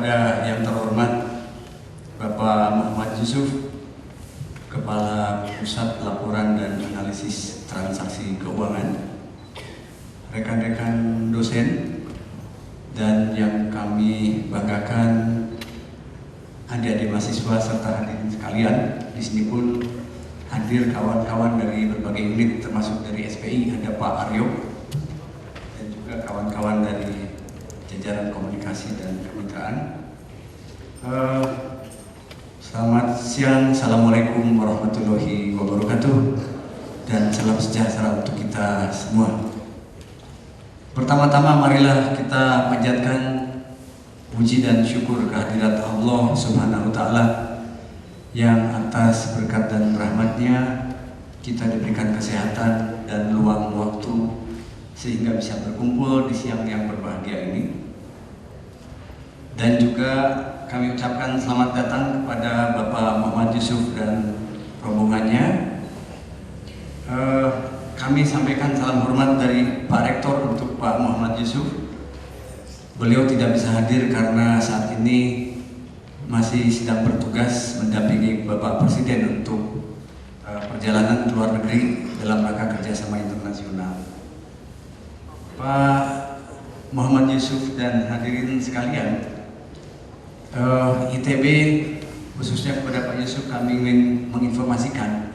kepada yang terhormat Bapak Muhammad Yusuf, Kepala Pusat Laporan dan Analisis Transaksi Keuangan, rekan-rekan dosen, dan yang kami banggakan adik-adik mahasiswa serta hadirin sekalian. Di sini pun hadir kawan-kawan dari berbagai unit termasuk dari SPI, ada Pak Aryo, dan juga kawan-kawan dari jajaran komunikasi dan kemitraan. Selamat siang, Assalamualaikum warahmatullahi wabarakatuh, dan salam sejahtera untuk kita semua. Pertama-tama marilah kita panjatkan puji dan syukur kehadirat Allah Subhanahu wa Ta'ala yang atas berkat dan rahmatnya kita diberikan kesehatan dan luang waktu sehingga bisa berkumpul di siang yang berbahagia ini. Dan juga kami ucapkan selamat datang kepada Bapak Muhammad Yusuf dan rombongannya. Kami sampaikan salam hormat dari Pak Rektor untuk Pak Muhammad Yusuf. Beliau tidak bisa hadir karena saat ini masih sedang bertugas mendampingi Bapak Presiden untuk perjalanan ke luar negeri dalam rangka kerjasama internasional. Pak Muhammad Yusuf dan hadirin sekalian, ITB khususnya kepada Pak Yusuf kami ingin menginformasikan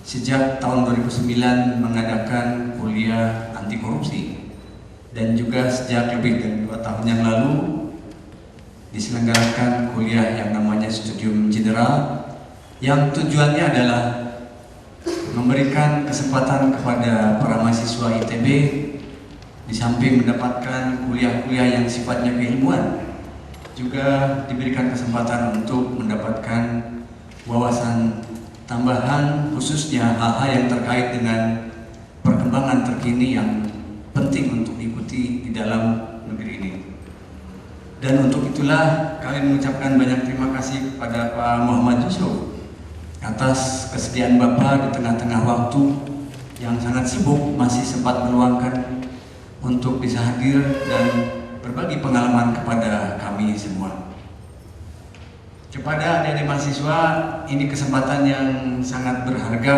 sejak tahun 2009 mengadakan kuliah anti korupsi, dan juga sejak lebih dari 2 tahun yang lalu diselenggarakan kuliah yang namanya Studium General, yang tujuannya adalah memberikan kesempatan kepada para mahasiswa ITB di samping mendapatkan kuliah-kuliah yang sifatnya keilmuan, juga diberikan kesempatan untuk mendapatkan wawasan tambahan, khususnya hal-hal yang terkait dengan perkembangan terkini yang penting untuk diikuti di dalam negeri ini. Dan untuk itulah kami mengucapkan banyak terima kasih kepada Pak Muhammad Yusuf atas kesediaan Bapak di tengah-tengah waktu yang sangat sibuk masih sempat meluangkan untuk bisa hadir dan berbagi pengalaman kepada kami semua. Kepada adik-adik mahasiswa, ini kesempatan yang sangat berharga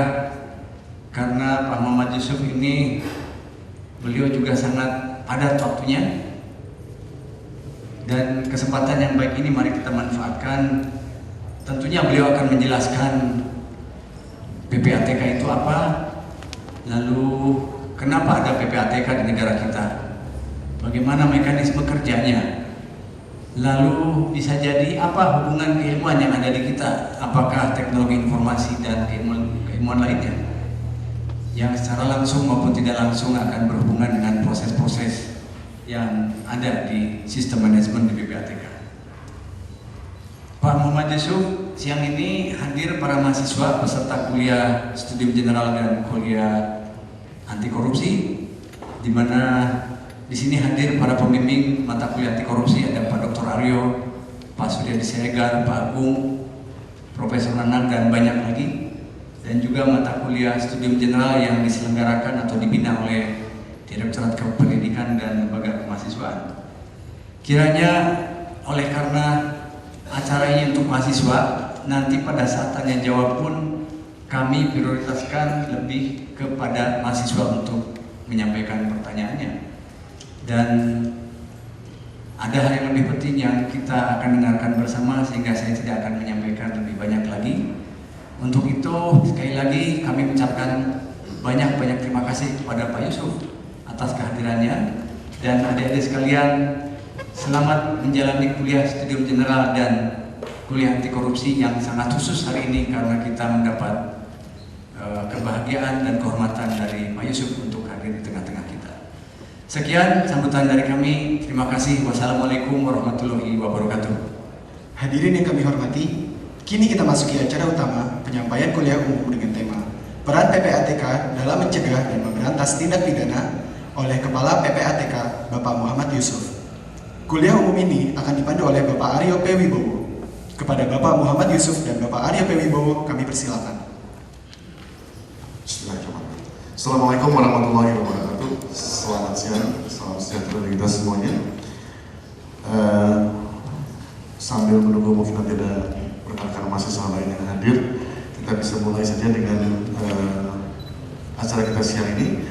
karena Pak Muhammad Yusuf ini beliau juga sangat padat waktunya, dan kesempatan yang baik ini mari kita manfaatkan. Tentunya beliau akan menjelaskan PPATK itu apa, lalu kenapa ada PPATK di negara kita, bagaimana mekanisme kerjanya, lalu bisa jadi apa hubungan keilmuan yang ada di kita, apakah teknologi informasi dan keilmuan lainnya yang secara langsung maupun tidak langsung akan berhubungan dengan proses-proses yang ada di sistem manajemen di PPATK. Pak Muhammad Yusuf siang ini hadir para mahasiswa peserta kuliah Studium General dan kuliah anti korupsi, di mana di sini hadir para pembimbing mata kuliah anti korupsi, ada Pak Dr. Aryo, Pak Suryadi Siregar, Pak Agung, Profesor Nanang, dan banyak lagi. Dan juga mata kuliah Studium General yang diselenggarakan atau dibina oleh Direktorat Pendidikan dan Lembaga Kemahasiswaan. Kiranya oleh karena acara ini untuk mahasiswa, nanti pada saat tanya jawab pun kami prioritaskan lebih kepada mahasiswa untuk menyampaikan pertanyaannya. Dan ada hal yang lebih penting yang kita akan dengarkan bersama, sehingga saya tidak akan menyampaikan lebih banyak lagi. Untuk itu sekali lagi kami mengucapkan banyak-banyak terima kasih kepada Pak Yusuf atas kehadirannya, dan adik-adik sekalian, selamat menjalani kuliah Studium General dan kuliah anti korupsi yang sangat khusus hari ini karena kita mendapat kebahagiaan dan kehormatan dari Pak Yusuf untuk hadir di tengah-tengah kita. Sekian sambutan dari kami. Terima kasih. Wassalamualaikum warahmatullahi wabarakatuh. Hadirin yang kami hormati, kini kita masuki acara utama, penyampaian kuliah umum dengan tema Peran PPATK dalam mencegah dan memberantas tindak pidana oleh Kepala PPATK Bapak Muhammad Yusuf. Kuliah umum ini akan dipandu oleh Bapak Aryo P. Wibowo. Kepada Bapak Muhammad Yusuf dan Bapak Aryo P. Wibowo kami persilakan. Assalamualaikum warahmatullahi wabarakatuh. Selamat siang, salam sejahtera bagi kita semuanya. sambil menunggu mungkin nanti ada rekan-rekan mahasiswa lain yang hadir, kita bisa mulai saja dengan acara kita siang ini.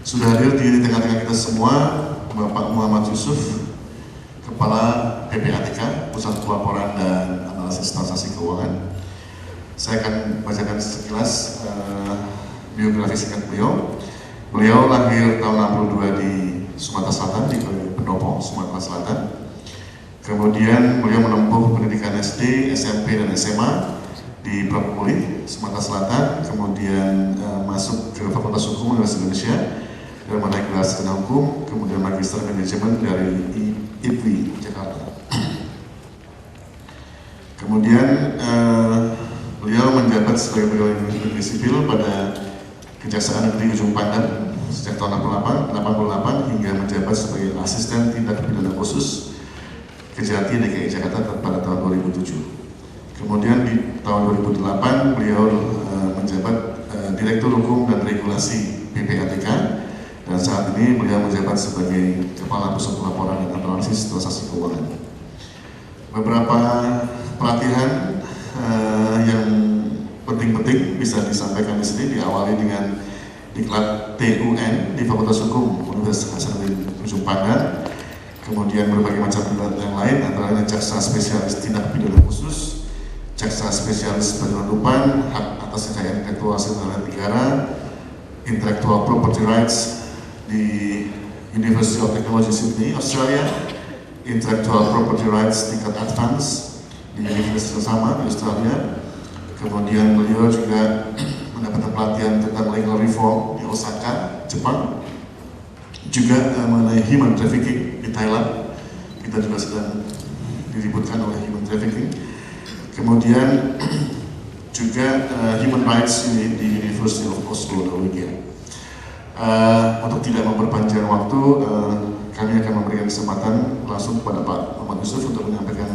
Sudah hadir di tengah-tengah kita semua Bapak Muhammad Yusuf, Kepala PPATK, Pusat Pelaporan dan Analisis Transaksi Keuangan. Saya akan bacakan sekilas biografi singkat beliau. Beliau lahir tahun 62 di Sumatera Selatan, di Pendopo, Sumatera Selatan. Kemudian beliau menempuh pendidikan SD, SMP, dan SMA di Pramuka, Sumatera Selatan. Kemudian masuk ke Fakultas Hukum Universitas Indonesia dan meraih gelar sarjana hukum, kemudian magister manajemen dari IPI Jakarta. Kemudian beliau menjabat sebagai pegawai negeri sipil pada Kejaksaan Negeri Ujung Pandang sejak tahun 88 hingga menjabat sebagai asisten tindak pidana khusus Kejati DKI Jakarta pada tahun 2007. Kemudian di tahun 2008 beliau menjabat Direktur Hukum dan Regulasi PPATK, dan saat ini beliau menjabat sebagai Kepala Pusat Pelaporan dan Analisis Transaksi Keuangan. Beberapa pelatihan yang penting-penting bisa disampaikan di sini, diawali dengan diklat TUN di Fakultas Hukum Universitas Hasanuddin Ujung Pandang, kemudian berbagai macam diklat yang lain, antara lain jaksa spesialis tindak pidana khusus, jaksa spesialis penyelundupan, hak atas kekayaan intelektual hasil negara, intellectual property rights di University of Technology Sydney, Australia, intellectual property rights tingkat advance di universitas sama di Australia. Kemudian beliau juga mendapatkan pelatihan tentang legal reform di Osaka, Jepang, juga mengenai human trafficking di Thailand. Kita juga sedang diributkan oleh human trafficking. Kemudian juga human rights di University of Oslo, Norwegia. Untuk tidak memperpanjang waktu, kami akan memberikan kesempatan langsung kepada Pak Muhammad Yusuf untuk menyampaikan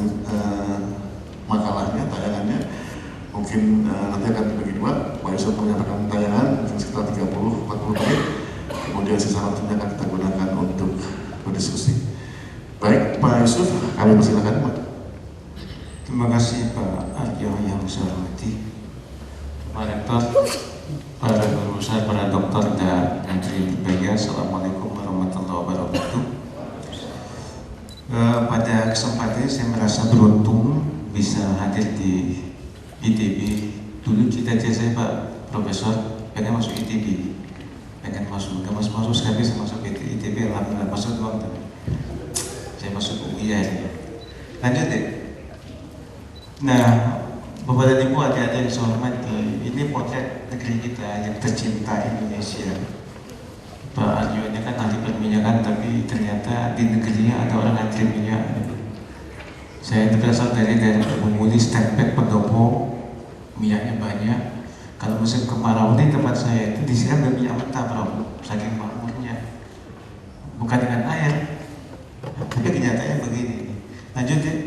makalahnya, tayangannya. Mungkin nanti akan dibagi dua. Pak Yusuf menyampaikan tayangan mungkin sekitar 30-40 menit. Kemudian sisa waktunya akan kita gunakan untuk berdiskusi. Baik, Pak Yusuf, kami persilakan, Pak. Terima kasih Pak Arjo yang saya hormati, Pak Rektor, para guru saya, para dokter dan hadirin berbahagia. Assalamualaikum warahmatullahi wabarakatuh. Pada kesempatan ini saya merasa beruntung bisa hadir di ITB. Dulu cita-cita saya Pak Profesor pengen masuk ITB, pengen masuk, gak masuk sekali bisa masuk ITB, alhamdulillah masuk doang, tapi saya masuk UI aja. Lanjut deh. Nah, Bapak dan Ibu, adik-adik yang saya hormati, ini potret negeri kita yang tercinta, Indonesia. Pak Arjo ini kan ahli perminyakan, tapi ternyata di negerinya ada orang ahli minyak. Saya berasal dari daerah Bumuli, Stenpek, Pendopo, minyaknya banyak. Kalau musim kemarau ini tempat saya itu disiram dengan minyak mentah, bro, saking makmurnya. Bukan dengan air, tapi kenyataannya begini. Lanjut deh.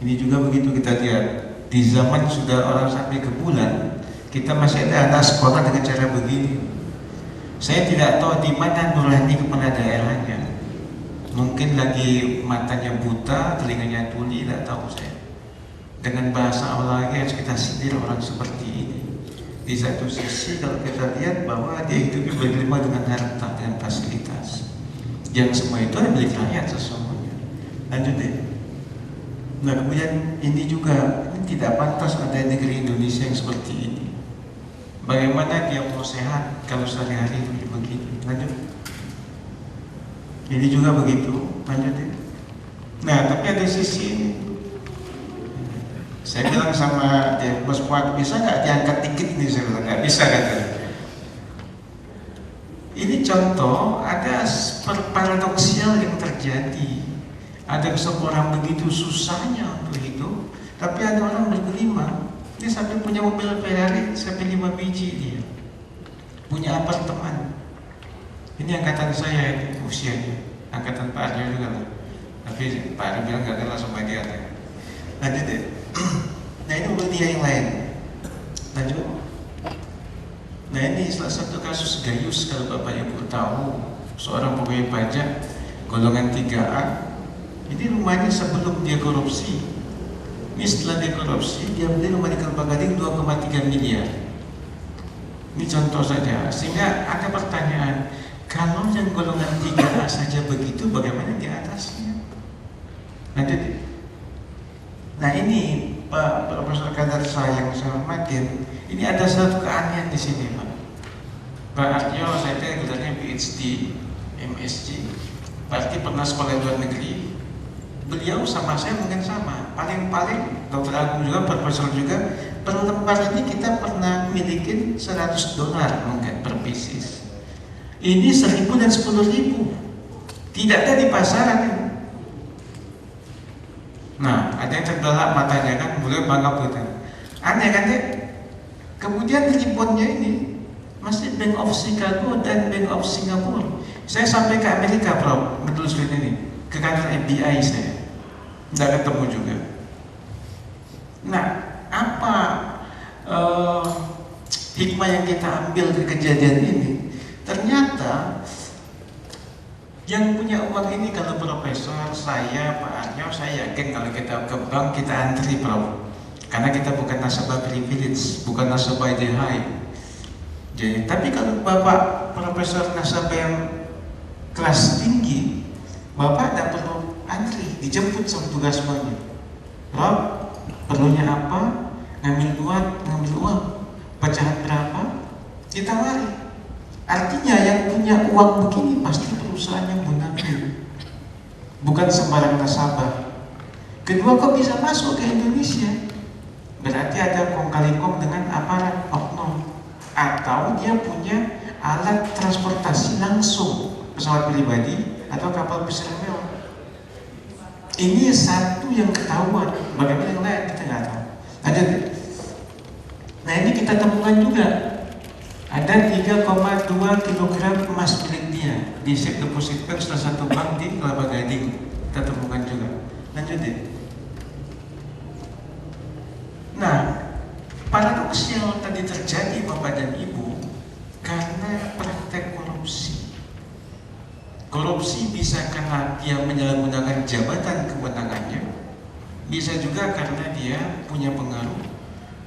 Ini juga begitu, kita lihat di zaman sudah orang sampai ke bulan, kita masih ada anak sekolah dengan cara begini. Saya tidak tahu di mana nurani kepala daerahnya. Mungkin lagi matanya buta, telinganya tuli, tidak tahu saya. Dengan bahasa Allah lagi harus kita sindir orang seperti ini. Di satu sisi kalau kita lihat bahwa dia hidupnya berlima dengan harta, dengan fasilitas, yang semua itu adalah milik rakyat sesungguhnya. Lanjut deh. Nah, kemudian ini juga tidak pantas ada negeri Indonesia yang seperti ini. Bagaimana dia mau sehat kalau sehari-hari itu begini? Lanjut. Ini juga begitu. Lanjut deh. Nah, tapi ada sisi ini. Saya bilang sama dia, Bos Puak, bisa nggak diangkat dikit nih? Saya bilang nggak bisa kan? Ini contoh ada paradoksial yang terjadi. Ada seorang begitu susahnya untuk hidup, tapi ada orang berkelima. Dia sampai punya mobil Ferrari sampai 5 biji dia, punya apartemen. Ini angkatan saya ini usianya, angkatan Pak Arjo juga lah. Tapi Pak Arjo bilang nggak kenal sama dia. Lanjut deh. Nah ini dia yang lain. Lanjut. Nah ini salah satu kasus Gayus, kalau Bapak Ibu tahu, seorang pegawai pajak golongan 3A Ini rumahnya sebelum dia korupsi. Ini setelah dia korupsi, dia beli rumah di Kelapa Gading 2,3 miliar. Ini contoh saja. Sehingga ada pertanyaan, kalau yang golongan 3A saja begitu, bagaimana di atasnya? Nah ini Pak Profesor Kadar saya yang saya hormatin, ini ada satu keanehan di sini, Pak. Pak Aryo, saya gelarnya PhD, MSc, pasti pernah sekolah luar negeri. Beliau sama saya mungkin sama. Paling-paling Dr. Agung juga, Profesor juga, per lembar ini kita pernah milikin $100 mungkin per pieces. Ini 1.000 dan 10.000. Tidak ada di pasaran. Nah, ada yang terbelalak matanya kan, beliau bangga begitu. Aneh kan deh. Kemudian ribbonnya ini masih Bank of Chicago dan Bank of Singapore. Saya sampai ke Amerika, Prof, menelusuri ini, ke kantor FBI saya. Tidak ketemu juga. Nah, apa hikmah yang kita ambil dari kejadian ini? Ternyata yang punya uang ini, kalau profesor, saya, Pak Aryo, saya yakin kalau kita ke bank kita antri, Prof. Karena kita bukan nasabah privilege, bukan nasabah high. Jadi, tapi kalau Bapak profesor nasabah yang kelas tinggi, Bapak tidak perlu antri, dijemput sama tugas banknya. Prof, perlunya apa? Ngambil uang, pecahan berapa? Ditawari. Artinya yang punya uang begini pasti perusahaan yang munafik, bukan sembarang nasabah. Kedua, kok bisa masuk ke Indonesia? Berarti ada kong kali kong dengan aparat oknum, atau dia punya alat transportasi langsung, pesawat pribadi atau kapal pesiar mewah. Ini satu yang ketahuan. Bagaimana yang lain kita nggak tahu. Nah ini kita temukan juga. Ada 3,2 kg emas milik dia di safe deposit bank salah satu bank di Kelapa Gading. Kita temukan juga. Lanjut deh. Nah, paradoks yang tadi terjadi Bapak dan Ibu karena praktek korupsi. Korupsi bisa karena dia menyalahgunakan jabatan kewenangannya, bisa juga karena dia punya pengaruh,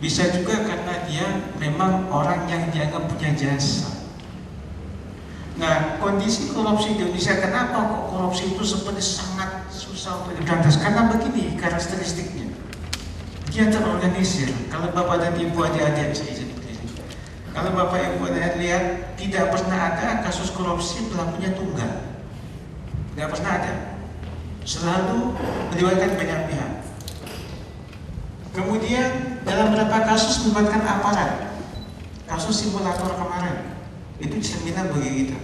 bisa juga karena dia memang orang yang dianggap punya jasa. Nah, kondisi korupsi di Indonesia, kenapa kok korupsi itu seperti sangat susah untuk diberantas? Karena begini karakteristiknya, dia terorganisir. Kalau Bapak dan Ibu adik-adik saya izin berdiri, kalau Bapak Ibu adik-adik lihat, tidak pernah ada kasus korupsi pelakunya tunggal. Tidak pernah ada. Selalu melibatkan banyak pihak. Kemudian dalam beberapa kasus melibatkan aparat. Kasus simulator kemarin itu cerminan bagi kita.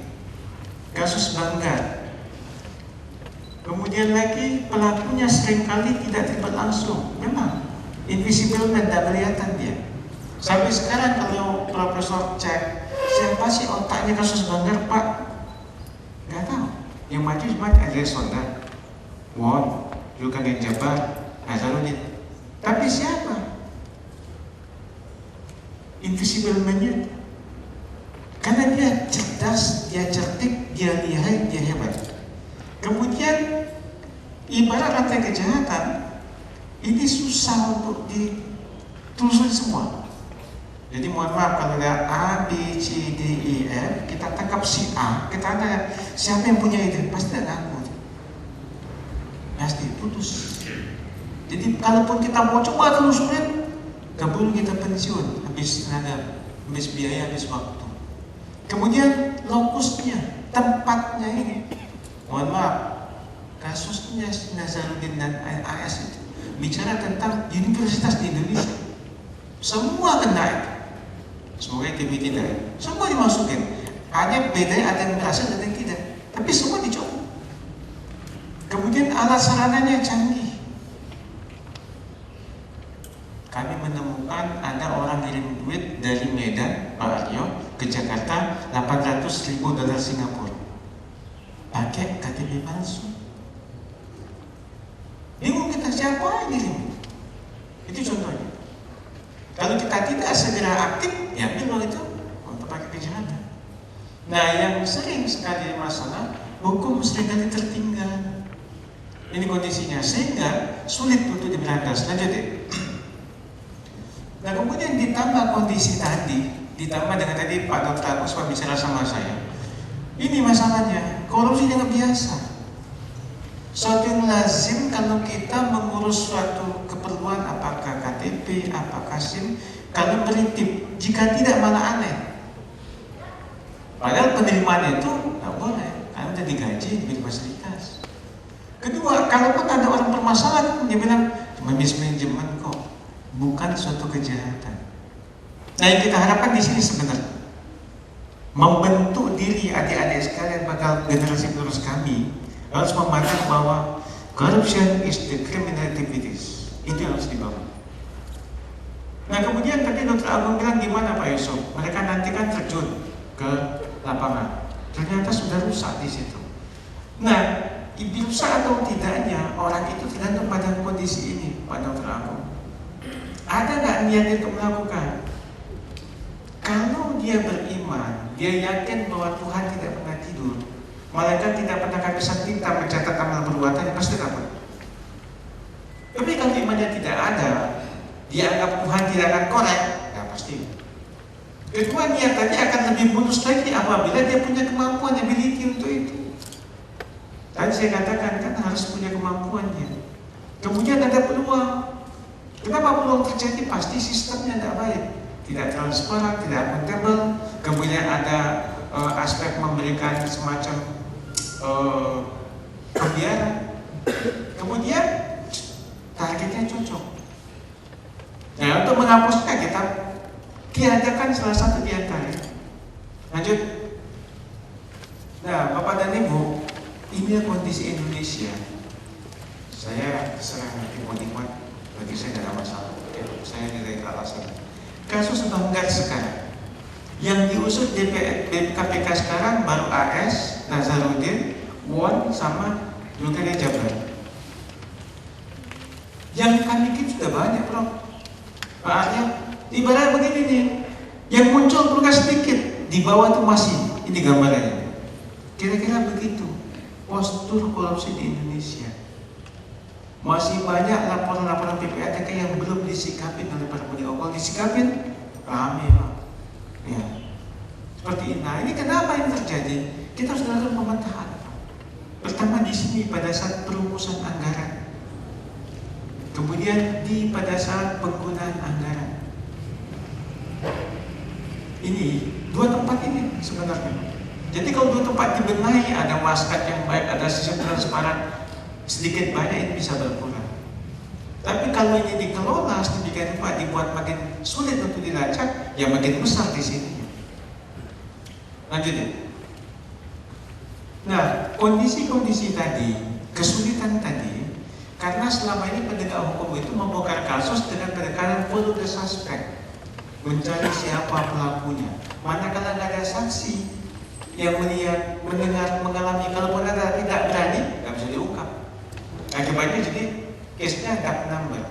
Kasus Banggar. Kemudian lagi pelakunya seringkali tidak terlibat langsung. Memang invisible man, tidak kelihatan dia. Sampai sekarang kalau profesor cek siapa sih otaknya kasus Banggar, Pak? Nggak tahu. Yang maju cuma ada Sonda, Won, juga yang Jabar, Nazarudin. Tapi siapa? Invisible man-nya. Karena dia cerdas, dia cerdik, dia lihai, dia hebat. Kemudian ibarat rantai kejahatan ini susah untuk ditelusuri semua. Jadi mohon maaf kalau ada A, B, C, D, E, F, kita tangkap si A, kita tanya siapa yang punya ide, pasti ada aku. Pasti putus. Jadi kalaupun kita mau coba telusurin, keburu kita pensiun, habis tenaga, habis biaya, habis waktu. Kemudian lokusnya, tempatnya ini, mohon maaf, kasusnya Nazarudin dan AS itu bicara tentang universitas di Indonesia, semua kena itu. Semoga TV tidak, semua dimasukin. Hanya bedanya ada yang berhasil, ada yang tidak. Tapi semua dicoba. Kemudian alat sarananya canggih. Kami menemukan ada orang kirim duit dari Medan, Pak Aryo, ke Jakarta, $800.000 Singapura. Pakai KTP palsu. Bingung kita siapa yang kirim. Itu contohnya. Kalau kita tidak segera aktif, ya memang itu untuk pakai kejahatan. Nah, yang sering sekali masalah, hukum seringkali tertinggal. Ini kondisinya, sehingga sulit untuk diberantas. Lanjut deh. Nah kemudian ditambah kondisi tadi, ditambah dengan tadi Pak Dr. Agus bicara sama saya. Ini masalahnya, korupsi jangan biasa. Suatu yang lazim kalau kita mengurus suatu keperluan, apakah KTP, apakah SIM, kalau berintip, jika tidak malah aneh. Padahal penerimaan itu nggak boleh, karena udah digaji, diberi fasilitas. Kedua, kalau pun ada orang bermasalah, dia bilang cuma manajemen kok, bukan suatu kejahatan. Nah yang kita harapkan di sini sebenarnya membentuk diri adik-adik sekalian bakal generasi penerus kami harus memandang bahwa corruption is the criminal activities. Itu yang harus dibangun. Nah kemudian tadi Dr. Agung bilang gimana Pak Yusuf? Mereka nanti kan terjun ke lapangan. Ternyata sudah rusak di situ. Nah, rusak atau tidaknya orang itu tergantung pada kondisi ini, Pak Dr. Agung. Ada nggak niat untuk melakukan? Kalau dia beriman, dia yakin bahwa Tuhan tidak pernah tidur, malaikat tidak pernah kehabisan tinta mencatat amal perbuatannya, pasti dapat. Tapi kalau imannya tidak ada, dia anggap Tuhan tidak akan korek, ya pasti. Kedua, niatannya akan lebih mulus lagi apabila dia punya kemampuan, ability untuk itu. Tadi saya katakan kan harus punya kemampuannya. Kemudian ada peluang. Kenapa peluang terjadi? Pasti sistemnya tidak baik, tidak transparan, tidak akuntabel. Kemudian ada aspek memberikan semacam pembiaran. Kemudian targetnya cocok. Nah untuk menghapusnya kita tiadakan salah satu di antaranya. Lanjut. Nah Bapak dan Ibu, inilah kondisi Indonesia. Saya terserah nanti mau nikmat, bagi saya tidak ada masalah. Saya tidak alasan. Kasus banggar sekarang yang diusut KPK sekarang baru AS, Nazarudin, Won, sama Zulkarnain Jabar. Yang kami bikin sudah banyak, Prof. Pak Arya, ibarat begini nih, yang muncul perlu sedikit, di bawah itu masih, ini gambarannya. Kira-kira begitu postur korupsi di Indonesia. Masih banyak laporan-laporan PPATK yang belum disikapin oleh para penegak hukum. Disikapin, rame Pak. Ya. Seperti ini. Nah ini kenapa ini terjadi? Kita harus melakukan pemetaan. Pertama di sini pada saat perumusan anggaran. Kemudian pada saat penggunaan anggaran. Ini dua tempat ini sebenarnya. Jadi kalau dua tempat dibenahi, ada maskat yang baik, ada sistem transparan, sedikit banyak ini bisa berkurang. Tapi kalau ini dikelola sedemikian rupa, dibuat makin sulit untuk dilacak, ya makin besar di sini. Lanjut ya. Nah, kondisi-kondisi tadi, kesulitan tadi, karena selama ini penegak hukum itu membongkar kasus dengan pendekatan follow the suspect, mencari siapa pelakunya. Manakala nggak ada saksi yang melihat, mendengar, mengalami, kalaupun ada tidak berani, nggak bisa diungkap. Akibatnya jadi case-nya tak menambah.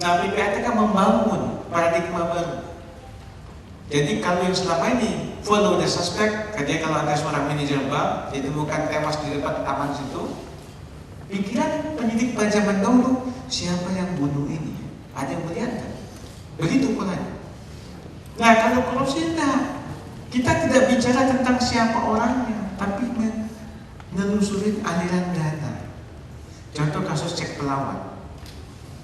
Nah, PPATK membangun paradigma baru. Jadi kalau yang selama ini follow the suspect, kerja kalau ada seorang manajer bank ditemukan tewas di depan taman situ, pikiran penyidik pada zaman dahulu, siapa yang bunuh ini? Ada yang melihat kan? Begitu polanya. Nah, kalau korupsi enggak. Kita tidak bicara tentang siapa orangnya, tapi menelusuri aliran dana. Contoh kasus cek pelawat.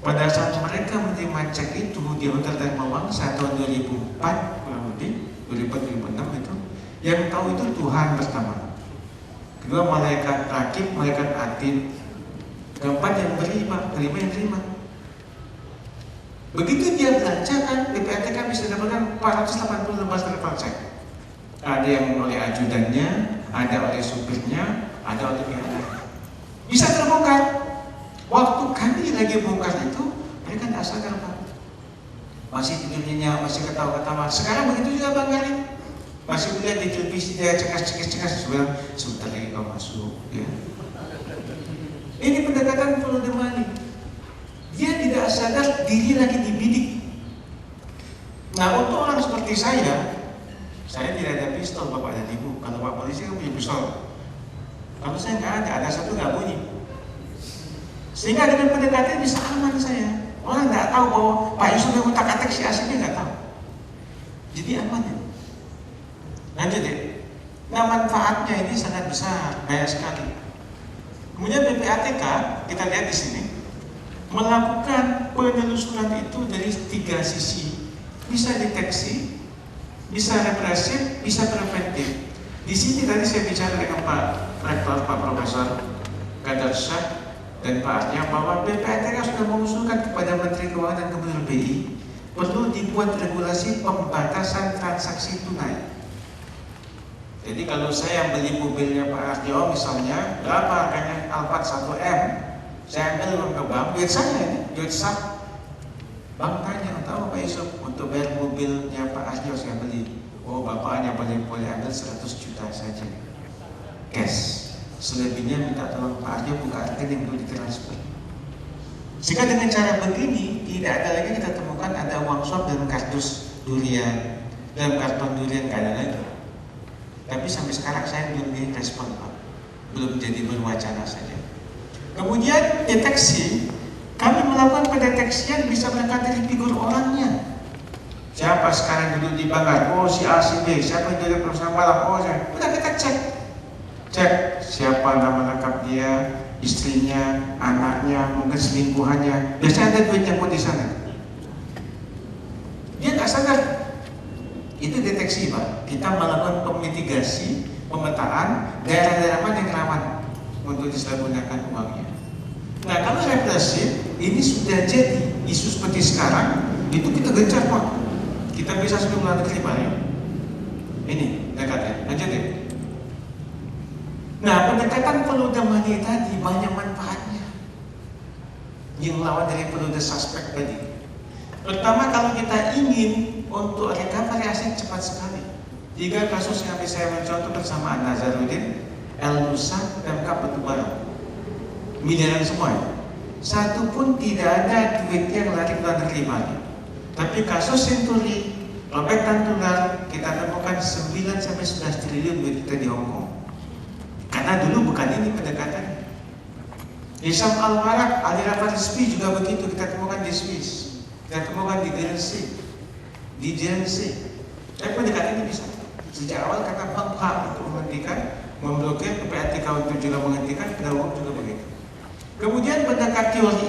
Pada saat mereka menerima cek itu di Hotel Dharma Wangsa tahun 2004, kurang lebih 2004-2006 itu, yang tahu itu Tuhan pertama. Kedua malaikat rakib, malaikat atid. Keempat yang terima yang terima. Begitu dia belanjakan, PPATK bisa dapatkan 480 lembar travel check. Ada yang oleh ajudannya, ada oleh supirnya, ada oleh pihak lain. Bisa terbongkar. Waktu kami lagi bongkar itu, mereka tidak sadar Pak. Masih tidurnya, masih ketawa-ketawa. Sekarang begitu juga Bang Garin. Masih melihat di televisi dia cekas, bilang sebentar lagi kau masuk. Ya. Ini pendekatan follow the money. Dia tidak sadar diri lagi dibidik. Nah untuk orang seperti saya tidak ada pistol Bapak dan Ibu. Kalau Pak Polisi kan punya pistol. Kalau saya nggak ada satu nggak bunyi. Sehingga dengan pendekatan bisa aman saya. Orang nggak tahu bahwa Pak Yusuf yang utak-atik si aslinya nggak tahu. Jadi aman ya. Lanjut ya. Nah, manfaatnya ini sangat besar, banyak sekali. Kemudian PPATK kita lihat di sini melakukan penelusuran itu dari 3 sisi. Bisa deteksi, bisa represif, bisa preventif. Di sini tadi saya bicara dengan Pak Rektor, Pak Profesor Kadarsyah dan Pak Arya bahwa PPATK sudah mengusulkan kepada Menteri Keuangan dan Gubernur BI perlu dibuat regulasi pembatasan transaksi tunai. Jadi kalau saya beli mobilnya Pak Arjo misalnya, berapa harganya Alphard 1M, saya ambil uang ke bank, duit saya ini, duit sah. Bank tanya, tahu Pak Yusuf, untuk bayar mobilnya Pak Arjo saya beli. Oh, Bapak hanya boleh ambil 100 juta saja cash. Selebihnya minta tolong Pak Arjo buka rekening untuk ditransfer. Jika dengan cara begini, tidak ada lagi kita temukan ada uang swap dalam kardus durian, dalam karton durian, nggak ada lagi. Tapi sampai sekarang saya belum direspon Pak, belum jadi berwacana saja. Kemudian deteksi, kami melakukan pendeteksian bisa berangkat dari figur orangnya. Siapa sekarang duduk di banggar? Oh si A, si B. Siapa yang duduk perusahaan malam? Oh saya. Udah kita cek siapa nama lengkap dia, istrinya, anaknya, mungkin selingkuhannya. Biasanya ada duit nyangkut di sana. Dia nggak sadar. Itu deteksi Pak. Kita melakukan pemitigasi, pemetaan daerah-daerah mana yang rawan untuk disalahgunakan uangnya. Nah kalau represif ini sudah jadi isu seperti sekarang, itu kita gencar Pak. Kita bisa sampai bulan negeri Pak ya. Ini dekat ya, lanjut ya. Nah pendekatan peluda money tadi banyak manfaatnya. Yang lawan dari peluda suspek tadi. Pertama kalau kita ingin untuk recovery aset cepat sekali. 3 kasus yang bisa saya mencontoh bersama Nazarudin, El Nusa, dan Kap Batubara. Miliaran semua ya. Satu pun tidak ada duit yang lari ke luar negeri Pak. Tapi kasus Senturi, Robert Tantular, kita temukan 9 sampai 11 triliun duit kita di Hong Kong. Karena dulu bukan ini pendekatannya. Hisam Al-Warak, Ali Rafa Rizvi juga begitu, kita temukan di Swiss, kita temukan di Guernsey. Di JNC, tapi pendekatan ini bisa sejak awal kata bank hak untuk menghentikan, memblokir, PPATK untuk juga menghentikan, penegak juga begitu. Kemudian pendekat teori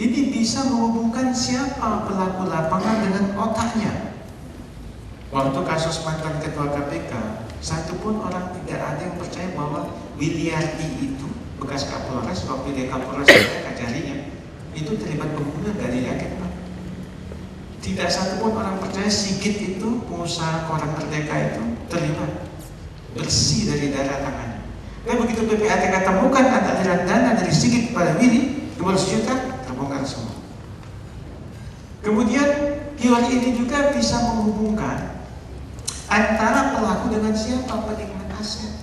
ini bisa menghubungkan siapa pelaku lapangan dengan otaknya. Waktu kasus mantan ketua KPK, satupun orang tidak ada yang percaya bahwa Williardi itu bekas Kapolres, waktu dia Kapolres kajarinya itu terlibat pembunuhan dari yakin Pak. Tidak satupun orang percaya Sigit itu, pengusaha koran Merdeka itu terlibat, bersih dari darah tangannya. Dan begitu PPATK temukan ada aliran dana dari Sigit kepada Willy 200 juta, terbongkar semua. Kemudian teori ini juga bisa menghubungkan antara pelaku dengan siapa penikmat aset.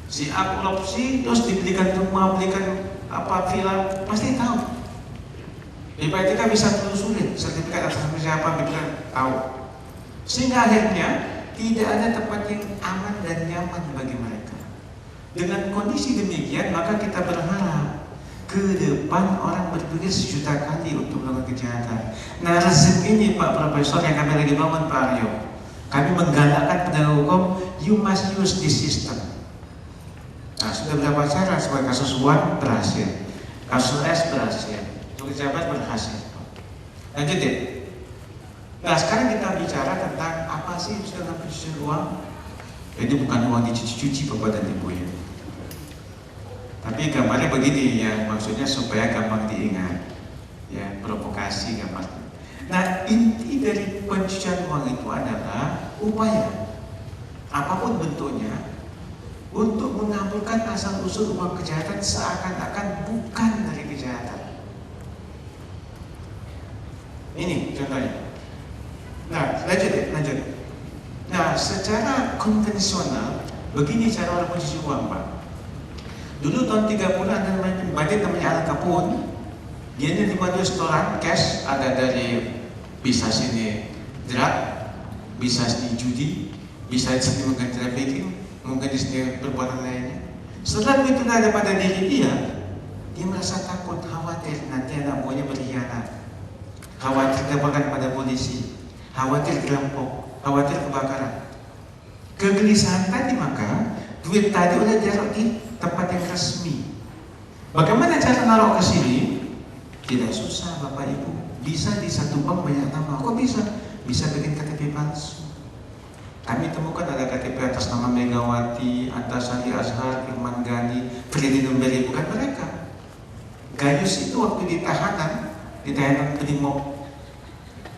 Si A korupsi terus dibelikan rumah, belikan apa villa, pasti tahu. PPATK bisa telusurin sertifikat atas nama siapa, bilang tahu. Sehingga akhirnya tidak ada tempat yang aman dan nyaman bagi mereka. Dengan kondisi demikian, maka kita berharap ke depan orang berpikir sejuta kali untuk melakukan kejahatan. Nah, rezim ini Pak Profesor yang kami lagi bangun Pak Aryo, kami menggalakkan penegak hukum, you must use this system. Nah, sudah berapa cara sebagai kasus Wan berhasil, kasus S berhasil, pejabat berhasil. Lanjut deh. Nah sekarang kita bicara tentang apa sih istilah pencucian uang. Ini bukan uang dicuci-cuci Bapak dan Ibu ya. Tapi gambarnya begini ya, maksudnya supaya gampang diingat. Ya, provokasi gampang. Nah inti dari pencucian uang itu adalah upaya apapun bentuknya untuk mengabulkan asal-usul uang kejahatan seakan-akan bukan dari kejahatan. Ini contohnya. Nah, lanjut. Nah, secara konvensional, begini cara orang mencuci uang, Pak. Dulu tahun 30-an ada budget namanya Al Capone. Dia ini dibuat restoran cash, ada dari bisa sini drug, bisa di judi, bisa sini mengganti trafficking, mungkin di sini perbuatan lainnya. Setelah itu ada pada diri dia merasa takut, khawatir nanti anak buahnya berkhianat, khawatir dilaporkan pada polisi, khawatir dirampok, khawatir kebakaran. Kegelisahan tadi maka duit tadi udah taruh di tempat yang resmi. Bagaimana cara naruh ke sini? Tidak susah Bapak Ibu, bisa di satu bank banyak nama. Kok bisa? Bisa bikin KTP palsu. Kami temukan ada KTP atas nama Megawati, Antasari Azhar, Irman Ghani, Ferdinand Beri, bukan mereka. Gayus itu waktu di tahanan Brimob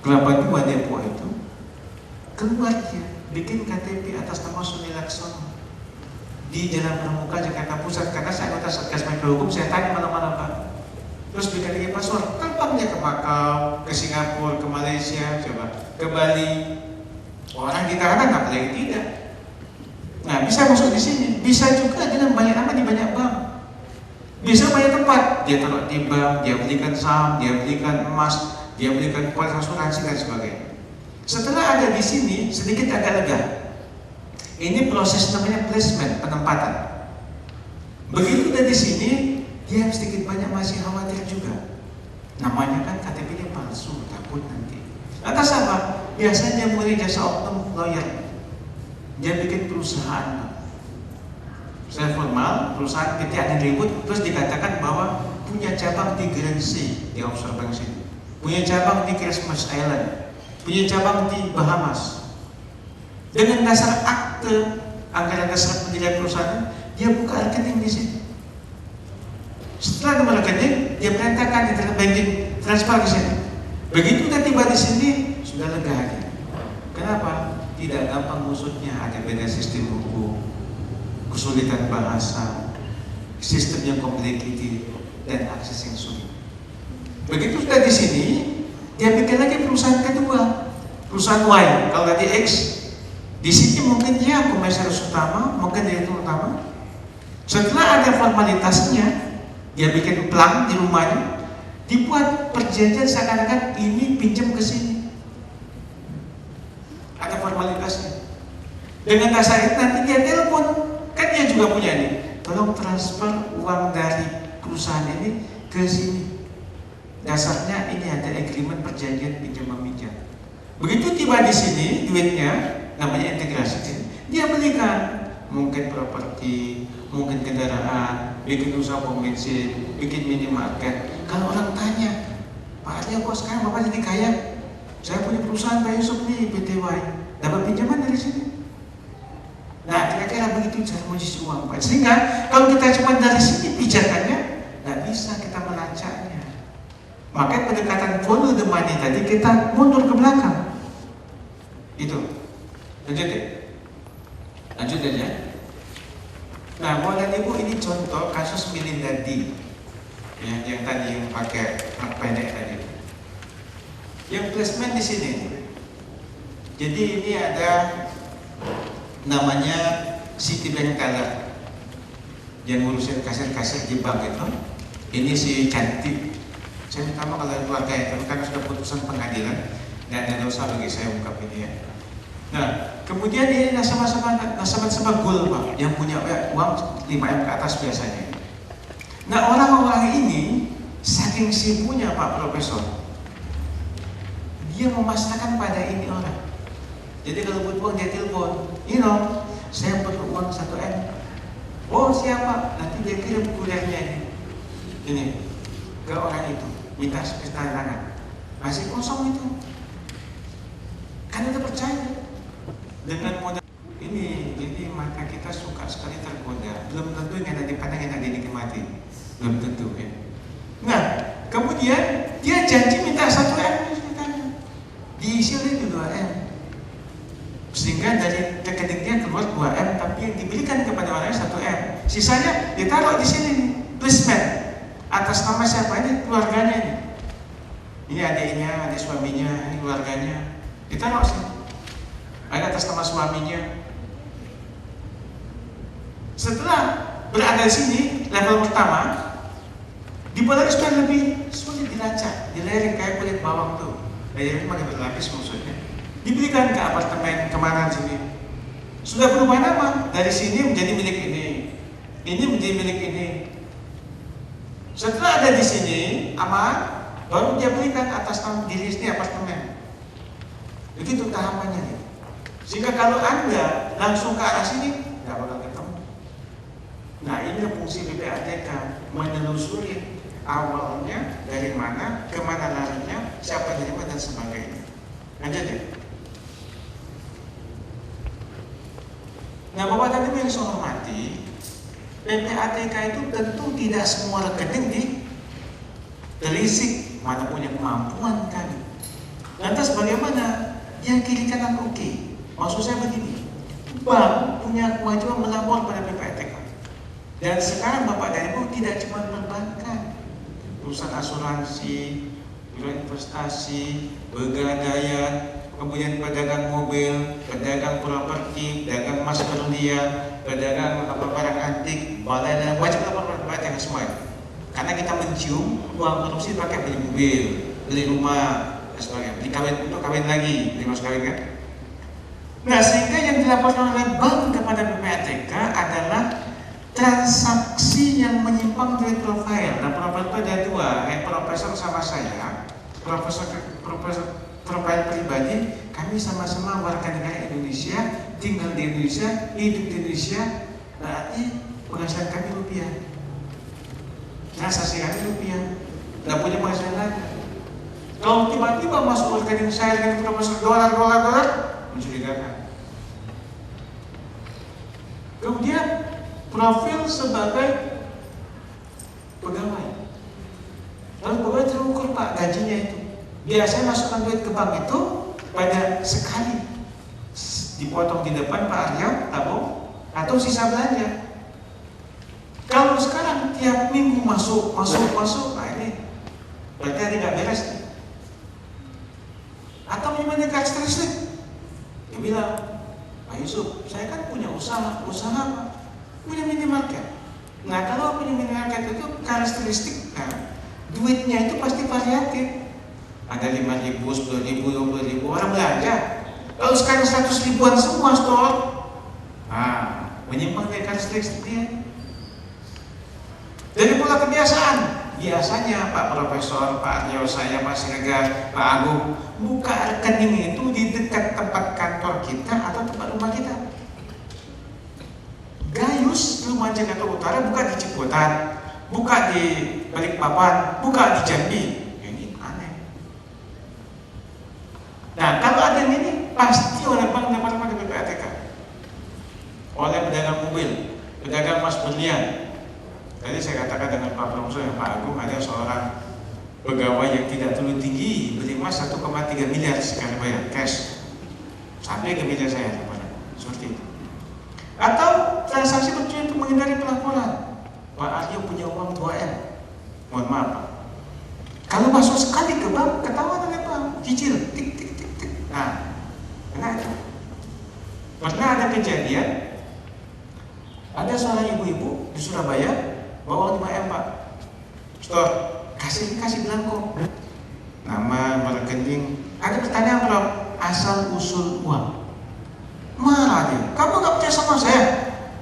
Kelapa II Depok itu, keluar dia bikin KTP atas nama Suni Laksono di Jalan Pramuka Jakarta Pusat. Karena saya anggota Satgas Mafia Hukum, saya tanya mana-mana Pak. Terus bikin lagi password, terbang dia ke Macau, ke Singapura, ke Malaysia, coba ke Bali. Orang di tahanan apalagi tidak. Nah, bisa masuk di sini, bisa juga dengan banyak nama di banyak bank, bisa banyak tempat. Dia taruh di bank, dia belikan saham, dia belikan emas, dia belikan polis asuransi dan sebagainya. Setelah ada di sini, sedikit agak lega. Ini proses namanya placement, penempatan. Begitu udah di sini, dia sedikit banyak masih khawatir juga. Namanya kan KTP-nya palsu, takut nanti. Atas apa? Biasanya dia mulai jasa oknum lawyer. Dia bikin perusahaan. Saya formal, perusahaan PT ada ribut, terus dikatakan bahwa punya cabang di Guernsey, di offshore bank sini. Punya cabang di Christmas Island. Punya cabang di Bahamas. Dengan dasar akte anggaran dasar pendirian perusahaan, dia buka rekening di sini. Setelah nomor rekening, dia perintahkan internet banking transfer ke sini. Begitu udah tiba di sini, sudah lega aja. Kenapa? Tidak gampang musuhnya, ada beda sistem hukum, kesulitan bahasa, sistem yang complicated, dan akses yang sulit. Begitu sudah di sini, dia bikin lagi perusahaan kedua, perusahaan Y. Kalau tadi X, di sini mungkin dia komisaris utama, mungkin direktur utama. Setelah ada formalitasnya, dia bikin plan di rumahnya, dibuat perjanjian seakan-akan ini pinjam ke sini. Ada formalitasnya. Dengan dasar itu nanti dia telepon, kan dia juga punya nih, tolong transfer uang dari perusahaan ini ke sini. Dasarnya ini ada agreement perjanjian pinjam meminjam. Begitu tiba di sini duitnya, namanya integrasi, dia belikan mungkin properti, mungkin kendaraan, bikin usaha pom bensin, bikin minimarket. Kalau orang tanya, Pak Arya kok sekarang Bapak jadi kaya? Saya punya perusahaan Pak Yusuf nih, PTY, dapat pinjaman dari sini. Nah, kira-kira begitu cara mengisi uang Pak. Sehingga kalau kita cuma dari sini pijakannya, nggak bisa kita melacaknya. Makanya pendekatan follow the money tadi kita mundur ke belakang. Itu. Lanjut ya. Lanjut aja. Nah, Bapak dan Ibu, ini contoh kasus Melinda D. Ya, yang tadi yang pakai hak pendek tadi. Yang placement di sini. Jadi ini ada namanya Citibank Teller yang ngurusin kasir-kasir di bank itu. Ini si cantik. Saya minta maaf kalau keluarga itu karena sudah putusan pengadilan dan ada dosa bagi saya ungkap ini ya. Nah, kemudian ini nasabah gold Pak, yang punya uang 5M ke atas biasanya. Nah, orang-orang ini saking sibuknya Pak Profesor, dia memasrahkan pada ini orang. Jadi kalau butuh uang dia telepon, saya perlu uang 1M. Oh siapa? Nanti dia kirim kuriernya ini ke orang itu, minta tanda tangan. Masih kosong itu, kan udah percaya dengan modal ini. Jadi mata kita suka sekali tergoda. Belum tentu yang ada dipandang yang ada dinikmati, belum tentu ya. Nah, kemudian dia janji minta 1M, diisi lagi 2M, sehingga dari rekeningnya keluar 2M, tapi yang diberikan kepada orangnya 1M, sisanya ditaruh di sini nih, placement atas nama siapa? Ini keluarganya ini. Ini adiknya, adik suaminya, ini keluarganya, ditaruh sini. Ada atas nama suaminya. Setelah berada di sini, level pertama, dibuat supaya lebih sulit dilacak, dilereng kayak kulit bawang tuh. Layarnya pakai berlapis maksudnya. Diberikan ke apartemen kemana sini. Sudah berubah nama, dari sini menjadi milik ini menjadi milik ini. Setelah ada di sini aman, baru dia berikan atas nama diri sendiri apartemen. Begitu tahapannya. Sehingga kalau Anda langsung ke arah sini, nggak bakal ketemu. Nah, ini fungsi PPATK, menelusuri awalnya dari mana, kemana larinya, siapa terima dan sebagainya. Lanjut ya. Nah, Bapak dan Ibu yang saya hormati, PPATK itu tentu tidak semua rekening telisik, mana punya kemampuan kan. Lantas bagaimana? Yang kiri kanan oke. Maksud saya begini, bank punya kewajiban melapor pada PPATK. Dan sekarang Bapak dan Ibu tidak cuma perbankan, perusahaan asuransi, investasi, pegadaian, kemudian pedagang mobil, pedagang properti, pedagang emas berlian, pedagang barang antik, balai dan wajib lapor pada PPATK semua. Karena kita mencium uang korupsi pakai beli mobil, beli rumah, dan sebagainya. Beli kawin untuk kawin lagi, beli mas kawin kan? Nah, sehingga yang dilaporkan oleh bank kepada PPATK adalah transaksi yang menyimpang dari profil. Nah, profil itu ada dua, profesor sama saya, profil pribadi, kami sama-sama warga negara Indonesia, tinggal di Indonesia, hidup di Indonesia, berarti penghasilan kami rupiah, transaksi kami rupiah, tidak punya penghasilan lagi. Kalau tiba-tiba masuk rekening saya dengan profesor dolar, mencurigakan. Kemudian profil sebagai pegawai. Lalu pegawai terukur Pak gajinya itu. Biasanya masukkan duit ke bank itu pada sekali, dipotong di depan Pak Aryo, tabung atau sisa belanja. Kalau sekarang tiap minggu masuk, nah ini berarti ada nggak beres nih. Atau gimana karakteristik? Dia bilang, Pak Yusuf, saya kan punya usaha apa? Punya minimarket. Nah, kalau punya minimarket itu karakteristik, nah, duitnya itu pasti variatif. Ada 5.000, 10.000, 20.000 orang belanja. Kalau sekarang 100 ribuan semua store, nah, menyimpang dari karakteristik dia. Dari pola kebiasaan. Biasanya Pak Profesor, Pak Aryo, saya, Pak Siregar, Pak Agung buka rekening itu di dekat tempat kantor kita atau tempat rumah kita. Gayus rumah Jakarta Utara buka di Ciputat, buka di Balikpapan, buka di Jambi. Ini aneh. Nah, kalau ada yang ini pasti oleh bank dapat pada PPATK, oleh pedagang mobil, pedagang emas berlian. Tadi saya katakan dengan Pak Profesor dan Pak Agung, ada seorang pegawai yang tidak terlalu tinggi beli emas 1,3 miliar sekali bayar cash sampai ke meja saya seperti itu. Atau transaksi bertujuan untuk menghindari pelaporan. Pak Aryo punya uang 2M, mohon maaf Pak, kalau masuk sekali ke bank ketahuan oleh bank, cicil tik. Nah, itu pernah ada kejadian, ada seorang ibu-ibu di Surabaya bawa 5M Pak, store, kasih belangko, nama, rekening, ada pertanyaan belum, asal usul uang. Marah dia, kamu nggak percaya sama saya?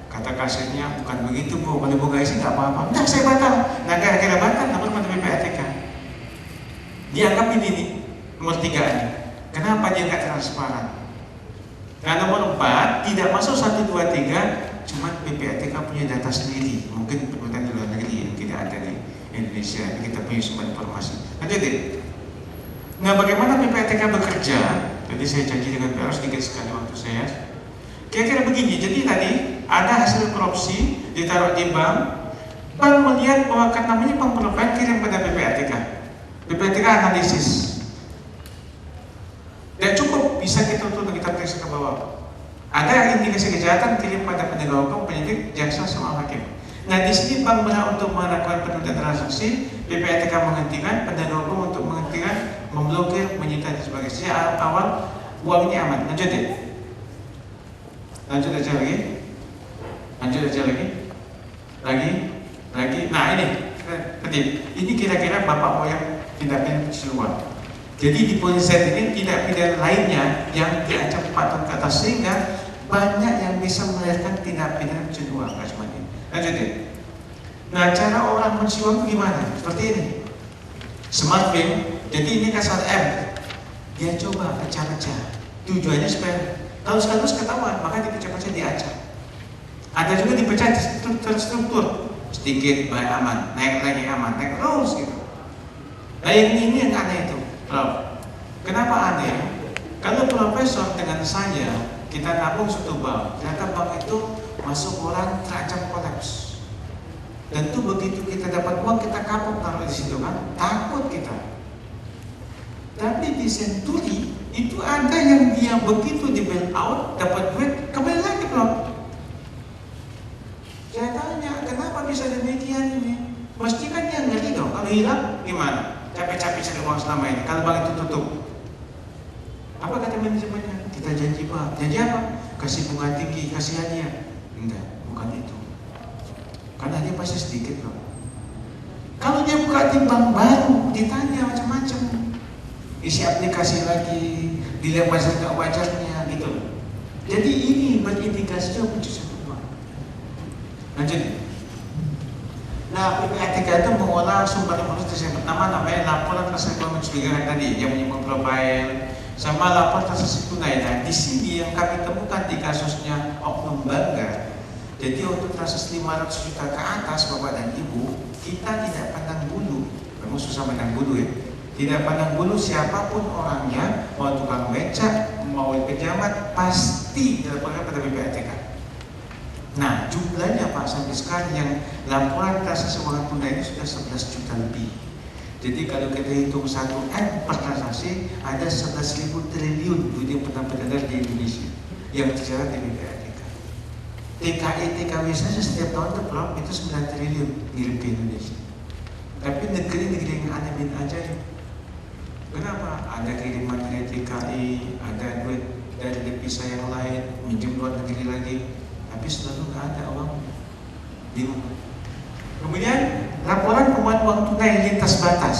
Kata kasetnya, bukan begitu Bu, kalau Bu gak isi nggak apa-apa. Nah, saya batal. Nah, gara-gara batal, nomor PPATK. Dianggap ini nomor 3 ini. Kenapa dia nggak transparan? Nah, nomor 4 tidak masuk 1, 2, 3. Cuma PPATK punya data sendiri, mungkin perbuatan di luar negeri yang tidak ada di Indonesia. Kita punya sumber informasi. Nanti deh. Nah, bagaimana PPATK bekerja? Tadi saya janji dengan Pak, sedikit sekali waktu saya. Kira-kira begini. Jadi tadi ada hasil korupsi ditaruh di bank. Bank melihat bahwa kan namanya pengprofilan kirim pada PPATK. PPATK analisis. Dan cukup bisa kita periksa ke bawah. Ada indikasi kejahatan kirim pada penegak hukum, penyidik, jaksa, sama hakim. Nah, di sini bank berhak untuk melakukan penundaan transaksi, PPATK menghentikan, penegak hukum untuk menghentikan, memblokir, menyita dan sebagainya. Sejak awal uangnya aman. Lanjut aja lagi. Nah, ini kira-kira Bapak mau yang tindak pidana keseluruhan. Jadi di poin Z ini tindak pidana lainnya yang diancam 4 tahun ke atas, sehingga banyak yang bisa melahirkan tindak pidana pencucian uang. Lanjutin. Nah, cara orang mencuci uang itu gimana? Seperti ini. Smart film. Jadi ini kasar M. Dia coba pecah-pecah. Tujuannya supaya kalau sekaligus ketahuan, maka dipecah-pecah diacak. Ada juga dipecah terstruktur. Sedikit baik aman, naik lagi aman, naik terus gitu. Nah ini yang aneh itu, Prof. Kenapa aneh? Kalau profesor dengan saya kita nabung suatu bank, ternyata bank itu masuk orang terancam kolaps. Tentu begitu kita dapat uang kita kapok taruh di situ kan, takut kita. Tapi di Senturi itu ada yang dia begitu di bail out dapat duit kembali lagi, Prof. Saya tanya, kenapa bisa demikian ini? Mesti kan dia ngeri dong, kalau hilang gimana? Capek-capek cari uang selama ini, kalau bank itu tutup. Apa kata manajemennya? Kita janji Pak, janji apa? Kasih bunga tinggi, kasih hadiah. Enggak, bukan itu. Karena dia pasti sedikit loh. Kalau dia buka di bank baru, ditanya macam-macam. Isi aplikasi lagi, dilihat wajar nggak wajarnya gitu. Jadi ini berindikasi juga pencucian uang. Lanjut. Nah, PPATK itu mengolah sumber informasi yang pertama namanya laporan transaksi mencurigakan tadi yang menyebut profil sama laporan transaksi tunai. Nah, di sini yang kami temukan di kasusnya Oknum Bangga. Jadi untuk transaksi 500 juta ke atas Bapak dan Ibu, kita tidak pandang bulu. Kamu susah pandang bulu ya. Tidak pandang bulu siapapun orangnya, mau tukang becak, mau pejabat, pasti dilaporkan pada PPATK. Nah, jumlahnya Pak sampai sekarang yang laporan transaksi keuangan tunai ini sudah 11 juta lebih. Jadi kalau kita hitung 1 M per transaksi, ada 11.000 triliun duit yang pernah beredar di Indonesia yang tercatat di PPATK. TKI TKW saja setiap tahun Prof itu 9 triliun ngirim ke Indonesia. Tapi negeri-negeri yang aneh bin ajaib. Kenapa? Ada kiriman dari TKI, ada duit dari devisa yang lain, minjem luar negeri lagi. Tapi selalu nggak ada uang di rumah. Kemudian laporan penguatan uang tunai lintas batas.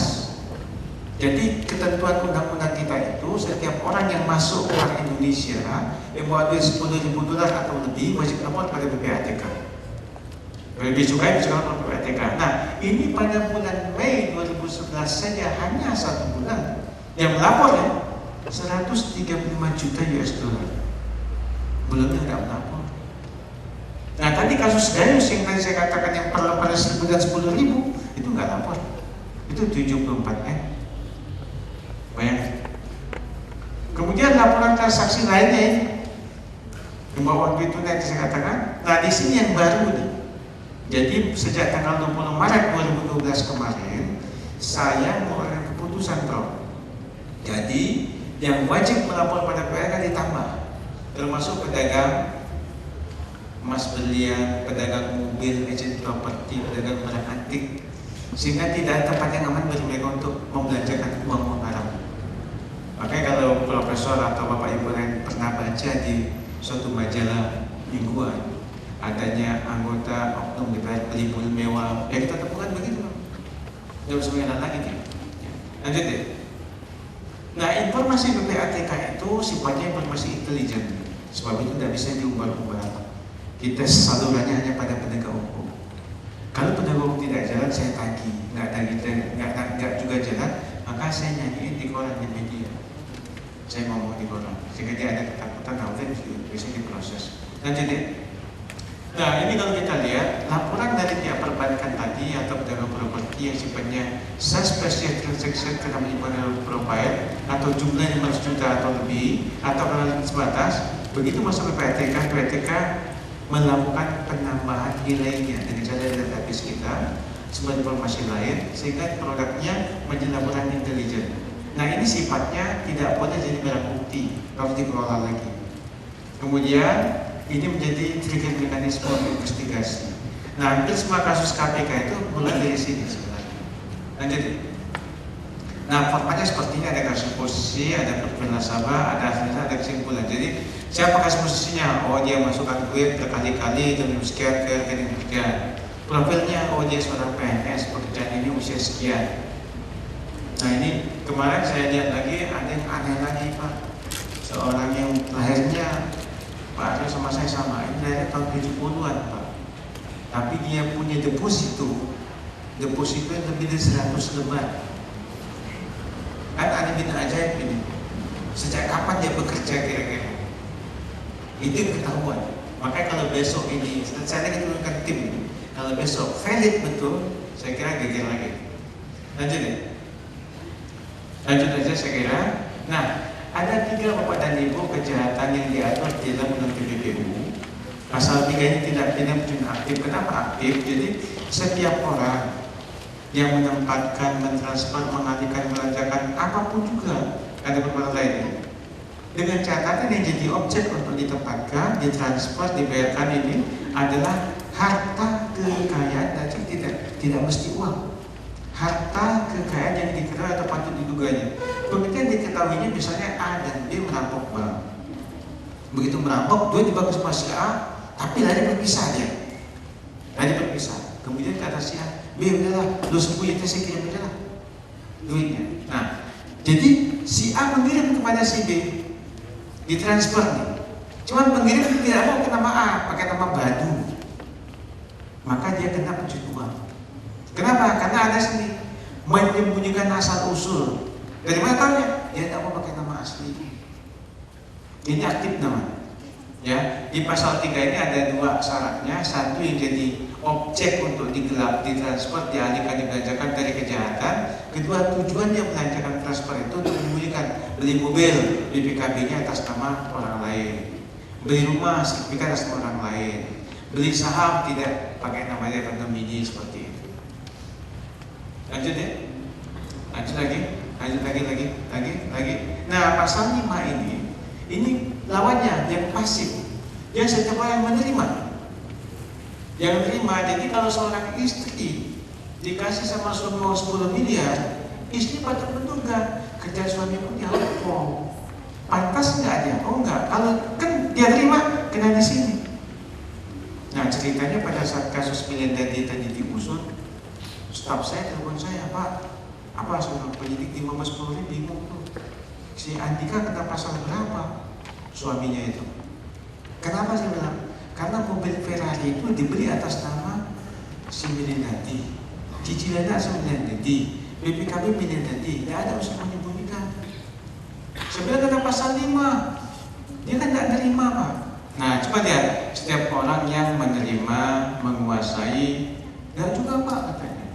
Jadi ketentuan undang-undang kita itu setiap orang yang masuk ke Indonesia yang bawa duit $10.000 atau lebih wajib lapor pada PPATK. Lebih cukai bisa lapor PPATK. Nah ini pada bulan Mei 2011 saja hanya 1 bulan yang melapor ya 135 juta US dollar. Belumnya nggak melapor. Nah tadi kasus Gayus yang tadi saya katakan yang per pada 1.000 dan 10.000 itu nggak lapor, itu 74 M. Bayangkan. Kemudian laporan transaksi lainnya ini yang bawa duit tunai saya katakan. Nah di sini yang baru nih. Jadi sejak tanggal 20 Maret 2012 kemarin saya mengeluarkan keputusan Prof. Jadi yang wajib melapor pada PPATK ditambah, termasuk pedagang emas berlian, pedagang mobil, agen properti, pedagang barang antik, sehingga tidak ada tempat yang aman bagi mereka untuk membelanjakan uang haram. Makanya kalau profesor atau bapak ibu yang pernah baca di suatu majalah mingguan adanya anggota oknum DPR beli mobil mewah, ya kita temukan begitu, nggak bisa mengenal lagi nih. Lanjut deh. Nah informasi PPATK itu sifatnya informasi intelijen, sebab itu tidak bisa diumbar-umbar. Kita salurannya hanya pada penegak hukum. Kalau penegak hukum tidak jalan, saya tagih. Nggak juga jalan, maka saya nyanyiin di koran di media. Saya ngomong di koran, sehingga dia ada ketakutan, kemudian bisa diproses. Lanjut ya. Nah ini kalau kita lihat laporan dari pihak perbankan tadi atau pedagang properti yang sifatnya suspicious transaction karena menimbulkan profile atau jumlah 500 juta atau lebih atau karena sebatas, begitu masuk ke PPATK melakukan penambahan nilainya dengan cara database kita sebagai informasi lain sehingga produknya menjadi laporan intelijen. Nah ini sifatnya tidak boleh jadi barang bukti, harus dikelola lagi. Kemudian ini menjadi trigger mekanisme investigasi. Nah hampir semua kasus KPK itu mulai dari sini sebenarnya. Lanjut. Nah formatnya seperti ini, ada kasus posisi, ada profil nasabah, ada hasilnya, ada kesimpulan. Jadi siapa kasus posisinya? Oh dia masukkan duit berkali-kali dan sekian ke rekening sekian. Profilnya, oh dia seorang PNS, pekerjaan ini usia sekian. Nah ini kemarin saya lihat lagi ada yang aneh lagi Pak. Seorang yang lahirnya Pak Aryo sama saya sama, ini dari tahun 70-an Pak. Tapi dia punya deposito yang lebih dari 100 lembar. Kan ada benda ajaib ini. Sejak kapan dia bekerja kira-kira? Itu yang ketahuan. Makanya kalau besok ini, saya lagi turunkan tim ini. Kalau besok valid betul, saya kira geger lagi. Lanjut ya. Lanjut aja saya kira. Nah, ada 3 Bapak dan Ibu kejahatan yang diatur di dalam Undang TPPU. Pasal 3 ini tindak pidana pencurian aktif. Kenapa aktif? Jadi setiap orang yang menempatkan, mentransfer, mengalihkan, belanjakan apapun juga, ada beberapa lainnya, dengan catatan yang jadi objek untuk ditempatkan, ditransfer, dibayarkan ini adalah harta kekayaan dan tidak mesti uang. Harta kekayaan yang diketahui atau patut diduganya. Pengertian diketahuinya misalnya A dan B merampok bank. Begitu merampok, duit dibawa ke si A, tapi lari berpisah dia. Lari berpisah. Kemudian kata si A, B udahlah, lu sembunyi itu saya kirim aja lah duitnya. Nah, jadi si A mengirim kepada si B, ditransfer nih. Cuman pengirim tidak mau ke nama A, pakai nama Badu. Maka dia kena pencucian uang. Kenapa? Karena ada sini menyembunyikan asal usul. Dari mana tahunya? Dia tidak mau pakai nama asli. Ini aktif namanya. Ya, di pasal 3 ini ada 2 syaratnya. Satu yang jadi objek untuk digelap, ditransfer, dialihkan, dibelanjakan dari kejahatan. Kedua, tujuan dia belanjakan transfer itu untuk menyembunyikan. Beli mobil, BPKB-nya atas nama orang lain. Beli rumah, sertifikat atas nama orang lain. Beli saham tidak pakai namanya nomini seperti itu. Lanjut ya, lanjut lagi. Nah, pasal 5 ini lawannya yang pasif. Dia setiap orang yang menerima. Yang menerima, jadi kalau seorang istri dikasih sama suami uang 10 miliar, istri patut menduga kerja suami pun dia apa? Pantas nggak dia? Oh enggak. Kalau kan dia terima, kena di sini. Nah, ceritanya pada saat kasus Milendadi tadi diusut, staf saya telepon saya, Pak, apa seorang penyidik di Mabes Polri bingung tuh, si Andika kena pasal berapa suaminya itu? Kenapa saya bilang? Karena mobil Ferrari itu dibeli atas nama si Milendadi, cicilannya asal Milendadi, BPKB Milendadi, tidak ada usaha menyembunyikan. Sebenarnya kena pasal 5, dia kan tidak terima Pak. Nah, coba lihat, setiap orang yang menerima, menguasai, enggak juga Pak katanya.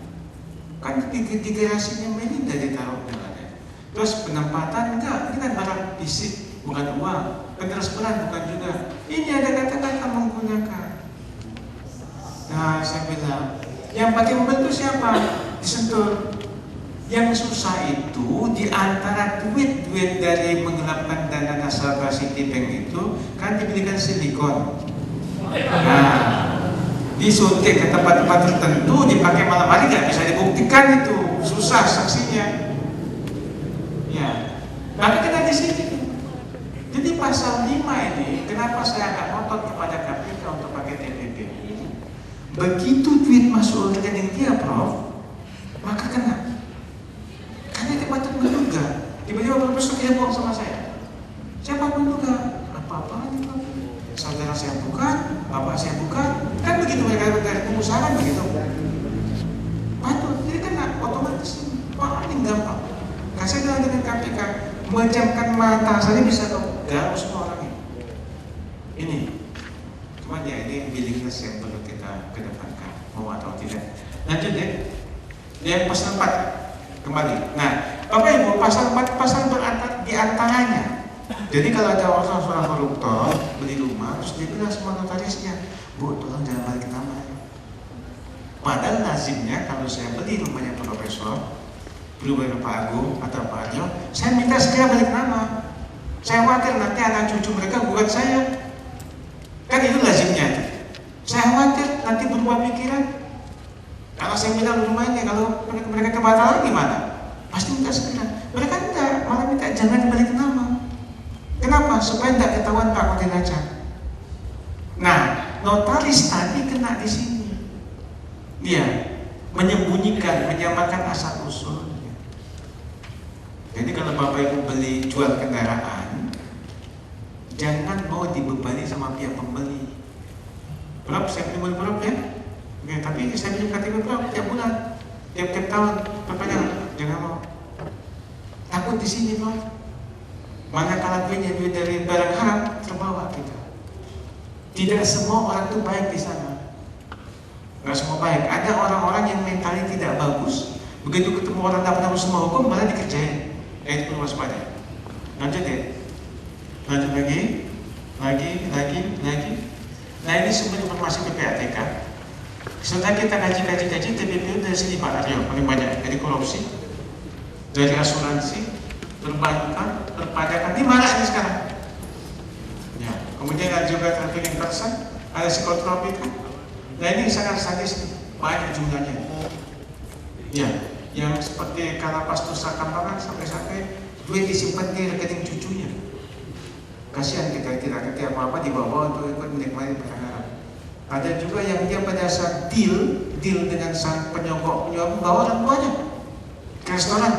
Kan di garasinya Melinda ditaruh dengannya. Terus penempatan enggak, ini kan barang fisik, bukan uang. Pentransferan bukan juga. Ini ada kata-kata menggunakan. Nah, saya bilang, yang pakai mobil itu siapa? Disentuh. Yang susah itu di antara duit dari menggelapkan dana nasabah Citibank itu kan diberikan silikon. Nah, disuntik ke tempat-tempat tertentu, dipakai malam hari nggak bisa dibuktikan itu, susah saksinya. Ya, maka kita di sini. Jadi pasal 5 ini, kenapa saya agak ngotot kepada KPK untuk pakai TPP? Begitu duit masuk rekening dia, Prof, maka kena. Karena dia patut menduga. Tiba-tiba Profesor kirim uang sama saya. Siapa menduga? Apa-apaan itu? Saudara saya bukan, bapak saya bukan. Kan begitu mereka dari pengusaha kan begitu. Patut, jadi kena otomatis. Paling gampang. Kasih dengan KPK, menjamkan mata saja bisa tahu. Galau semua orang ini. Cuma ya ini willingness yang perlu kita kedepankan, mau atau tidak. Lanjut deh. Yang pasal 4 kembali. Nah, Bapak Ibu, pasal 4 pasal di antaranya. Jadi kalau ada orang seorang koruptor beli rumah, terus dia bilang sama notarisnya, Bu, tolong jangan balik nama. Padahal lazimnya kalau saya beli rumahnya Profesor, beli rumahnya Pak Agung atau Pak Aryo, saya minta segera balik nama. Saya khawatir nanti anak cucu mereka bukan saya. Kan itu lazimnya. Saya khawatir nanti berubah pikiran. Kalau saya bilang rumahnya, kalau mereka kebatalan gimana? Pasti minta segera. Mereka tidak, malah minta jangan balik nama. Kenapa? Supaya tidak ketahuan Pak Koordinator. Nah, notaris tadi kena di sini. Dia menyembunyikan, menyamakan asal usulnya. Jadi kalau Bapak Ibu beli jual kendaraan, jangan mau dibebani sama pihak pembeli. Berapa saya pinjam berapa ya? Oke, tapi saya pinjam KTP berapa tiap bulan, tiap tahun, berapa? Jangan mau. Takut di sini Prof. Manakala duit dari barang haram terbawa kita. Tidak semua orang itu baik di sana. Nggak semua baik. Ada orang-orang yang mentalnya tidak bagus. Begitu ketemu orang tak pernah semua hukum malah dikerjain. Itu perlu waspada. Lanjut ya. Lanjut lagi. Nah ini semua informasi PPATK. Setelah kita kaji TPPU dari sini Pak Aryo paling banyak dari korupsi, dari asuransi, perbankan, perpajakan. Ini mana ini sekarang? Ya. Kemudian ada juga trafficking person, ada psikotropika. Nah ini sangat sadis nih, banyak jumlahnya. Ya, yang seperti kalapas Nusa Kambangan sampai duit disimpan di rekening cucunya. Kasihan kita tidak ngerti apa-apa dibawa untuk ikut menikmati barang haram. Ada juga yang dia pada saat deal dengan sang penyogok bawa orang tuanya ke restoran.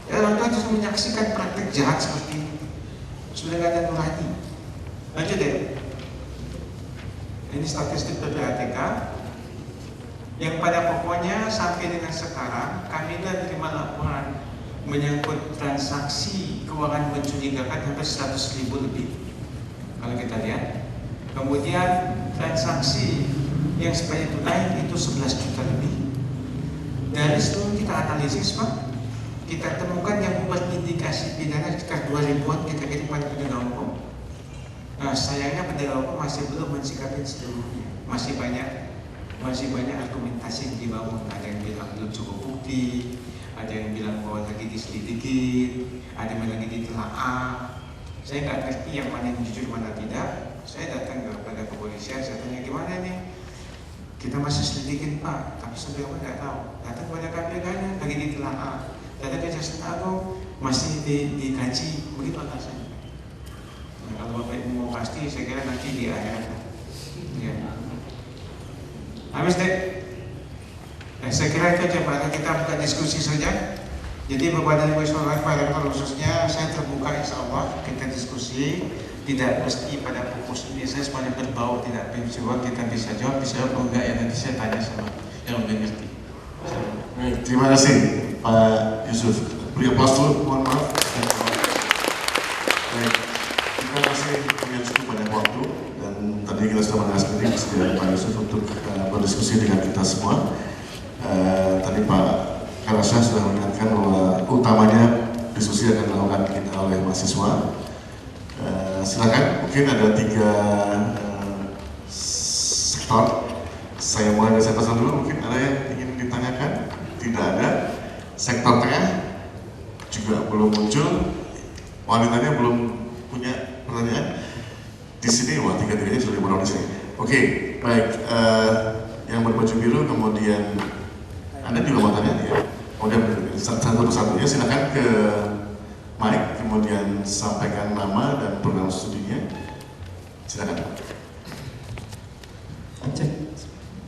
Ya, orang tua justru menyaksikan praktik jahat seperti ini. Sudah nggak ada nurani. Lanjut deh. Ini statistik PPATK yang pada pokoknya sampai dengan sekarang kami sudah terima laporan menyangkut transaksi keuangan mencurigakan hampir 100.000 lebih kalau kita lihat. Kemudian transaksi yang sebanyak tunai itu 11 juta lebih. Dari seluruh kita analisis Pak, kita temukan yang berindikasi pidana sekitar 2.000-an kita kirim pada penegak hukum. Nah sayangnya penegak hukum masih belum mensikapi seluruhnya. Masih banyak argumentasi yang dibangun. Ada yang bilang belum cukup bukti, ada yang bilang bahwa lagi diselidiki, ada yang lagi ditelaah. Saya nggak ngerti yang mana yang jujur mana tidak. Saya datang kepada kepolisian, saya tanya gimana nih? Kita masih selidikin Pak, tapi sampai apa nggak tahu. Datang kepada KPK-nya lagi ditelaah. Datang ke Jaksa Agung masih dikaji, begitu alasannya. Nah, kalau Bapak Ibu mau pasti, saya kira nanti di akhirat. Ya. Habis deh. Saya kira itu aja Pak, kita buka diskusi saja. Jadi Bapak dan Ibu Saudara khususnya saya terbuka insya Allah kita diskusi. Tidak mesti pada fokus ini saya semuanya berbau, tidak menjawab, kita bisa jawab kalau enggak ya nanti saya tanya sama yang lebih ngerti. Baik, terima kasih Pak Yusuf. Beri aplaus dulu, mohon maaf. Baik, kita masih punya cukup banyak waktu dan tadi kita sudah mendengar sendiri kesediaan Pak Yusuf untuk berdiskusi dengan kita semua. Tadi Pak Karasya sudah mengingatkan bahwa utamanya diskusi akan dilakukan kita oleh mahasiswa. Silakan, mungkin ada 3 sektor. Saya mulai dari sektor dulu, mungkin ada yang ingin ditanyakan? Tidak ada. Sektor tengah juga belum muncul. Wanitanya belum punya pertanyaan. Di sini, wah 3-3-nya sudah berada di sini. Oke, baik. Yang berbaju biru, kemudian Anda juga mau tanya ya. Kemudian satu persatunya silakan ke Mike, kemudian sampaikan nama dan program studinya. Silakan.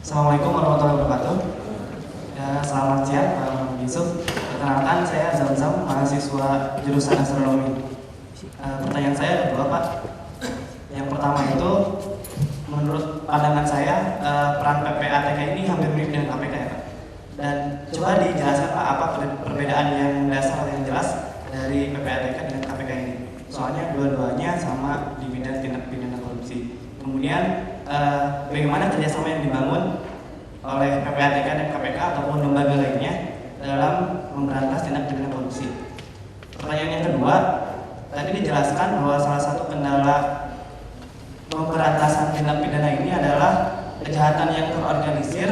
Assalamualaikum warahmatullahi wabarakatuh. Ya, selamat siang Pak Yusuf. Perkenalkan saya Zamzam, mahasiswa jurusan astronomi. Pertanyaan saya ada 2 Pak. Yang pertama itu, menurut pandangan saya peran PPATK ini hampir mirip dengan KPK ya Pak. Dan coba dijelaskan Pak apa perbedaan yang dasar yang jelas dari PPATK dengan KPK ini. Soalnya dua-duanya sama di bidang tindak pidana korupsi. Kemudian bagaimana kerjasama yang dibangun oleh PPATK dan KPK ataupun lembaga lainnya dalam memberantas tindak pidana korupsi. Pertanyaan yang kedua, tadi dijelaskan bahwa salah satu kendala pemberantasan tindak pidana ini adalah kejahatan yang terorganisir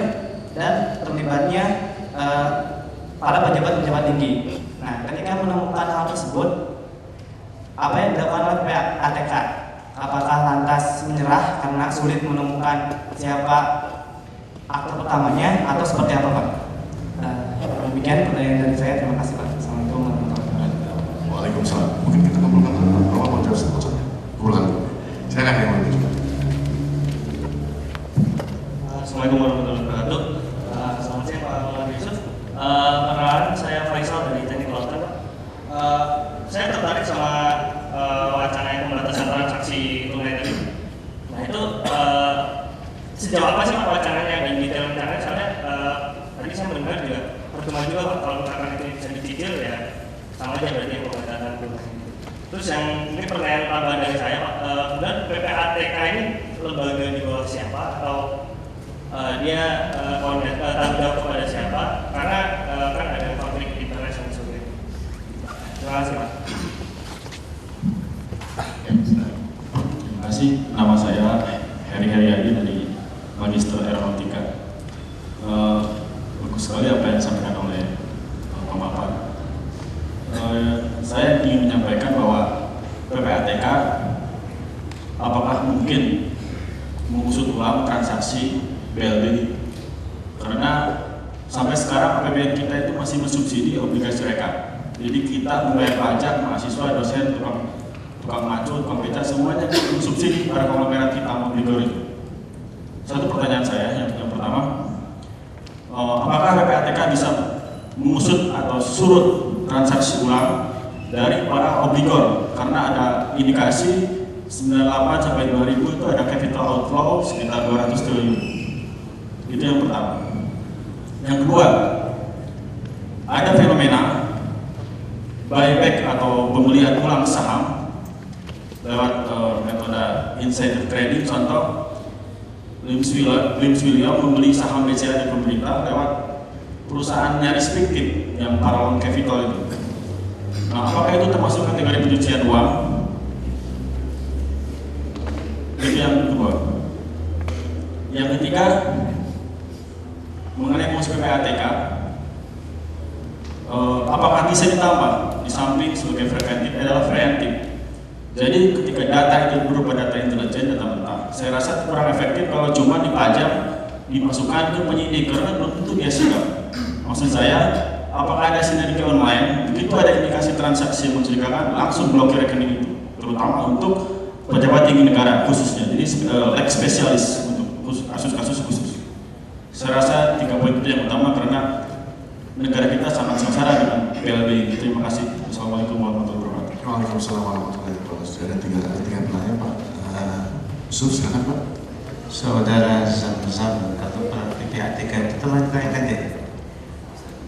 dan terlibatnya para pejabat-pejabat tinggi. Nah, ketika menemukan hal tersebut, apa yang dilakukan oleh PPATK? Apakah lantas menyerah karena sulit menemukan siapa aktor utamanya atau seperti apa Pak? Demikian pertanyaan dari saya. Terima kasih Pak. Assalamualaikum warahmatullahi wabarakatuh. Waalaikumsalam. Mungkin kita kumpulkan Bapak mau jawab satu-satu. Kumpulkan. Silakan yang mau jawab. Assalamualaikum warahmatullahi wabarakatuh. Selamat siang Pak Yusuf. Perkenalkan saya Faisal dari Teknik Lautan. Saya tertarik sama wacana pemberantasan transaksi sejauh apa sih Pak wacananya dan detail rencananya? Soalnya tadi saya mendengar juga percuma juga Pak kalau misalkan itu bisa dicicil ya sama aja berarti pembatasan itu. Terus yang ini pertanyaan tambahan dari saya Pak, kemudian PPATK ini lembaga di bawah siapa atau dia tanggung jawab kepada siapa? Karena kan ada konflik interest yang seperti itu. Terima kasih Pak. Terima kasih. Nama saya Heri Haryadi dari Magister Aeronautika. Bagus sekali apa yang disampaikan oleh pemaparan. Saya ingin menyampaikan bahwa PPATK apakah mungkin mengusut ulang transaksi BLBI, karena sampai sekarang APBN kita itu masih mensubsidi obligasi rekat. Jadi kita membayar pajak, mahasiswa, dosen, tukang macu, tukang beca, semuanya mensubsidi para konglomerat hitam obligor itu. Satu pertanyaan saya yang pertama, apakah PPATK bisa mengusut atau surut transaksi ulang dari para obligor, karena ada indikasi 98 sampai 2000 itu ada capital outflow sekitar 200 triliun. Itu yang pertama. Yang kedua, ada fenomena buyback atau pembelian ulang saham lewat metode insider trading. Contoh, Lim Swilliam membeli saham BCA di pemerintah lewat perusahaan nyaris fiktif yang Parallel Capital itu. Nah, apakah itu termasuk kategori pencucian uang? Itu yang kedua. Yang ketiga, mengenai fungsi PPATK, apakah bisa ditambah di samping sebagai preventif adalah preemptif. Jadi ketika data itu berupa data intelijen, data mentah, saya rasa kurang efektif kalau cuma dipajang, dimasukkan ke penyidik, karena belum tentu dia sikap. Maksud saya, apakah ada sinergi online? Begitu ada indikasi transaksi yang mencurigakan, langsung blokir rekening itu, terutama untuk pejabat tinggi negara khususnya. Jadi leg spesialis untuk kasus-kasus khusus. Saya rasa 3 poin itu yang utama, karena negara kita sangat sengsara dengan PLB. Terima kasih. Assalamualaikum warahmatullahi wabarakatuh. Waalaikumsalam warahmatullahi wabarakatuh. Ada tiga penanya Pak. Yusuf, silakan Pak. Saudara Zamzam, kalau PPATK itu telah diterangkan ya,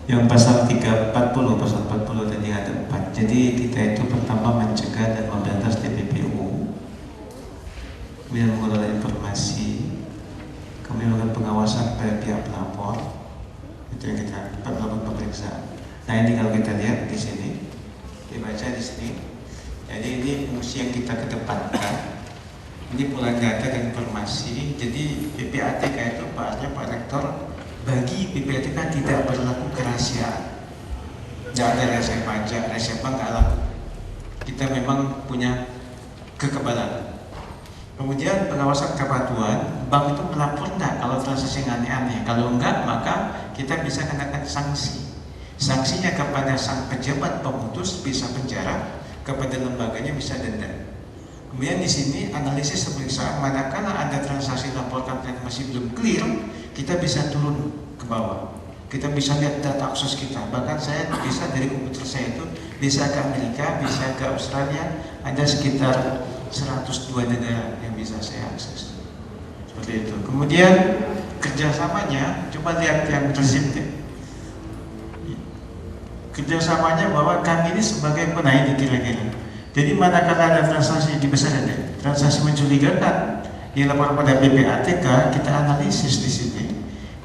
yang pasal 340, pasal 40 tadi ada 4. Jadi kita itu pertama mencegah dan memberantas TPPU, kemudian mengelola informasi, kemudian melakukan pengawasan pada pihak pelapor. Itu yang kita perlu pemeriksaan. Nah, ini kalau kita lihat di sini, dibaca di sini. Jadi ini fungsi yang kita kedepankan. Ini pola data dan informasi. Jadi PPATK itu Pak Rektor, bagi PPATK tidak berlaku kerahasiaan. Tidak ada rahasia pajak, rahasia bank nggak laku. Kita memang punya kekebalan. Kemudian pengawasan kepatuhan, bank itu melapor enggak kalau transaksi yang aneh-aneh. Kalau enggak, maka kita bisa kenakan sanksi. Sanksinya kepada sang pejabat pemutus bisa penjara, kepada lembaganya bisa denda. Kemudian di sini analisis pemeriksaan, manakala ada transaksi laporkan yang masih belum clear, kita bisa turun ke bawah. Kita bisa lihat data akses kita. Bahkan saya bisa dari komputer saya itu bisa ke Amerika, bisa ke Australia, ada sekitar 102 negara yang bisa saya akses. Seperti itu. Kemudian kerjasamanya, coba lihat yang tersebut. Kerjasamanya bahwa kami ini sebagai penaik kira-kira. Jadi manakala ada transaksi di besar ada transaksi mencurigakan yang lapor pada PPATK, kita analisis di sini.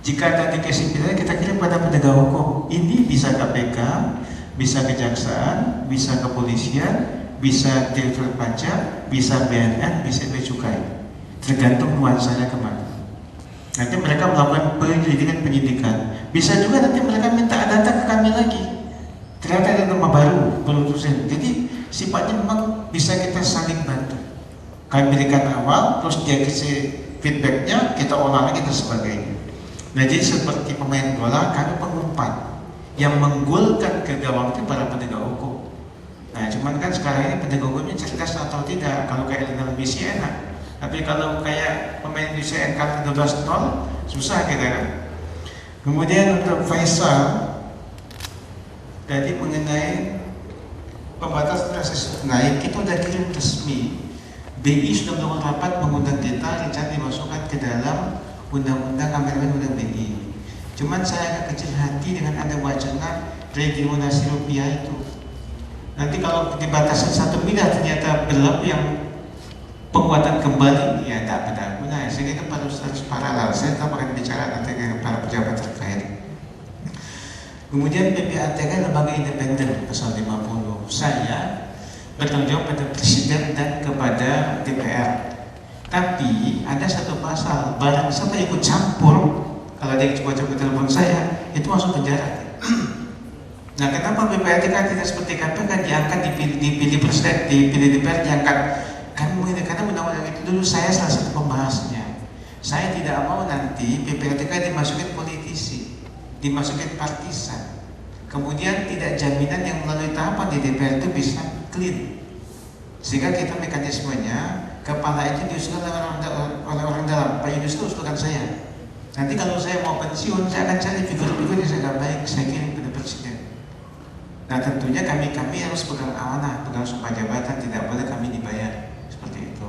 Jika ada indikasi pidana, kita kirim pada penegak hukum. Ini bisa KPK, bisa kejaksaan, bisa kepolisian, bisa direktur pajak, bisa BNN, bisa bea cukai. Tergantung nuansanya kemana. Nanti mereka melakukan penyidikan. Bisa juga nanti mereka minta data ke kami lagi. Ternyata ada nama baru, penutusan. Jadi sifatnya memang bisa kita saling bantu. Kami berikan awal, terus dia kasih feedbacknya, kita olah lagi dan sebagainya. Nah, jadi seperti pemain bola, kami pengumpan yang menggolkan ke gawang itu para penegak hukum. Nah, cuman kan sekarang ini penegak hukumnya cerdas atau tidak. Kalau kayak Lionel Messi enak, tapi kalau kayak pemain Indonesia yang kalah 12-0 susah kita kan. Kemudian untuk Faisal, jadi mengenai pembatasan transaksi naik, itu udah kirim resmi. BI sudah melakukan rapat mengundang data rencana dimasukkan ke dalam undang-undang amandemen undang BI. Cuman saya agak kecil hati dengan ada wacana regenerasi rupiah itu. Nanti kalau dibatasi 1 miliar ternyata belum yang penguatan kembali, ya tak ada guna. Sehingga itu harus paralel. Saya tetap akan bicara nanti dengan para pejabat terkait. Kemudian PPATK lembaga independen pasal 50. Saya bertanggung jawab pada presiden dan kepada DPR. Tapi ada satu pasal, barang siapa ikut campur, kalau ada yang coba-coba telepon saya, itu masuk penjara. Nah, kenapa PPATK tidak seperti KPK diangkat, dipilih presiden, dipilih DPR, diangkat? Karena undang-undang itu dulu saya salah satu pembahasnya. Saya tidak mau nanti PPATK dimasukin politisi, dimasukin partisan. Kemudian tidak jaminan yang melalui tahapan di DPR itu bisa clean. Sehingga kita mekanismenya, kepala itu diusulkan oleh orang dalam. Pak Yunus itu usulkan saya. Nanti kalau saya mau pensiun, saya akan cari figur-figur yang sangat baik, saya kirim pada presiden. Nah, tentunya kami harus pegang amanah, pegang sumpah jabatan, tidak boleh kami dibayar seperti itu.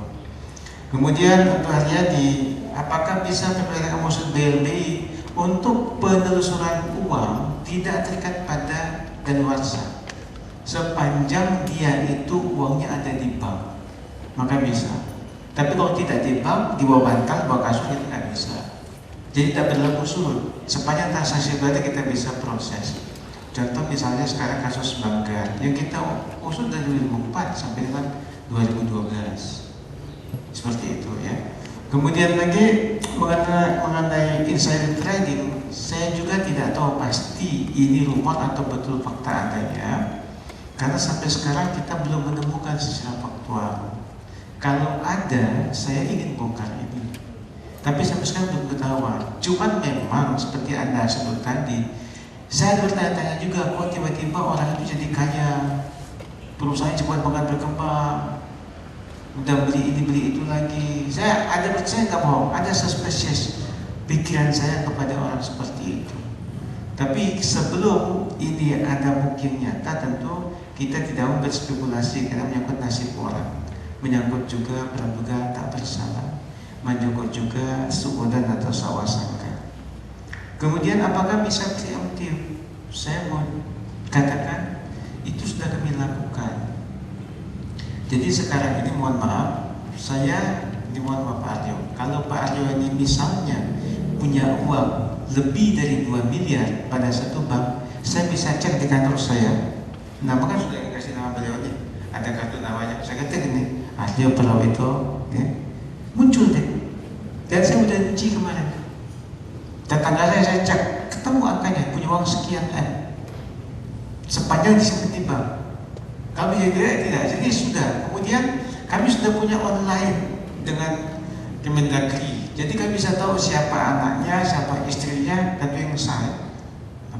Kemudian untuk Haryadi, apakah bisa PPATK maksud BLBI untuk penelusuran uang tidak terikat pada daluarsa? Sepanjang dia itu uangnya ada di bank, maka bisa. Tapi kalau tidak di bank, di bawah bantal, di bawah kasur, itu tidak bisa. Jadi tidak berlaku surut. Sepanjang transaksi berarti kita bisa proses. Contoh misalnya sekarang kasus Banggar yang kita usut dari 2004 sampai dengan 2012. Seperti itu ya. Kemudian lagi mengenai insider trading, saya juga tidak tahu pasti ini rumor atau betul fakta adanya. Karena sampai sekarang kita belum menemukan secara faktual. Kalau ada, saya ingin bongkar ini. Tapi sampai sekarang belum ketahuan. Cuman memang seperti Anda sebut tadi, saya bertanya-tanya juga, kok tiba-tiba orang itu jadi kaya, perusahaan cepat banget berkembang, udah beli ini beli itu lagi. Saya nggak bohong, ada suspicious pikiran saya kepada orang seperti itu. Tapi sebelum ini ada mungkin nyata, tentu kita tidak mau berspekulasi karena menyangkut nasib orang, menyangkut juga praduga tak bersalah, menyangkut juga suudzon atau sawasangka. Kemudian apakah bisa preemptif? Saya mau katakan itu sudah kami lakukan. Jadi sekarang ini mohon maaf, saya dimohon maaf Pak Aryo. Kalau Pak Aryo ini misalnya punya uang lebih dari 2 miliar pada satu bank, saya bisa cek di kantor saya. Nama kan sudah dikasih nama beliau nih, ada kartu namanya. Saya ketik ini, Aryo Prawito, ya. Muncul deh. Dan saya udah uji kemarin. Tetangga saya cek, ketemu angkanya, punya uang sekian M. Sepanjang disimpan di bank. Kami tidak, jadi sudah. Kemudian kami sudah punya online dengan Kemendagri. Jadi kami bisa tahu siapa anaknya, siapa istrinya, dan yang sah.